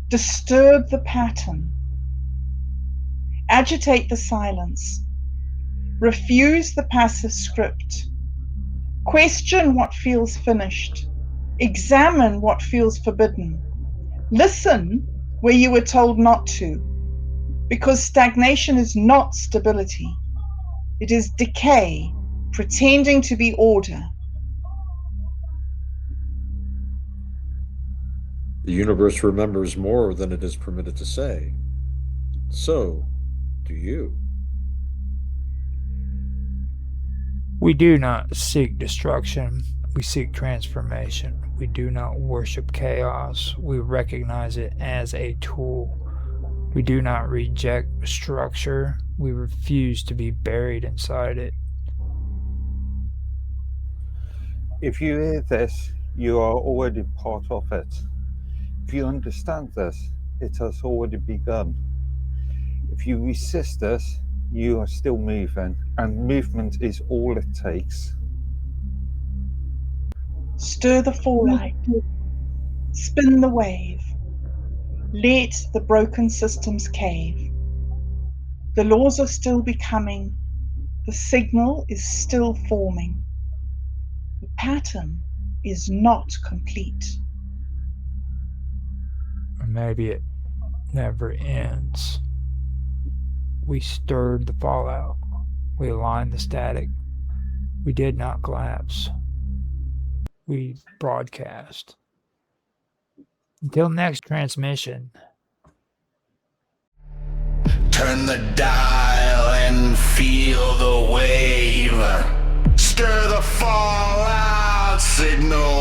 Disturb the pattern. Agitate the silence. Refuse the passive script. Question what feels finished. Examine what feels forbidden. Listen where you were told not to, because stagnation is not stability. It is decay, pretending to be order. The universe remembers more than it is permitted to say. So do you. We do not seek destruction. We seek transformation. We do not worship chaos. We recognize it as a tool. We do not reject structure. We refuse to be buried inside it. If you hear this, you are already part of it. If you understand this, it has already begun. If you resist this, you are still moving, and movement is all it takes. Stir the fallout. Spin the wave. Let the broken systems cave. The laws are still becoming. The signal is still forming. The pattern is not complete. Or maybe it never ends. We stirred the fallout. We aligned the static. We did not collapse. We broadcast. Until next transmission. Turn the dial and feel the wave. Stir the fallout signal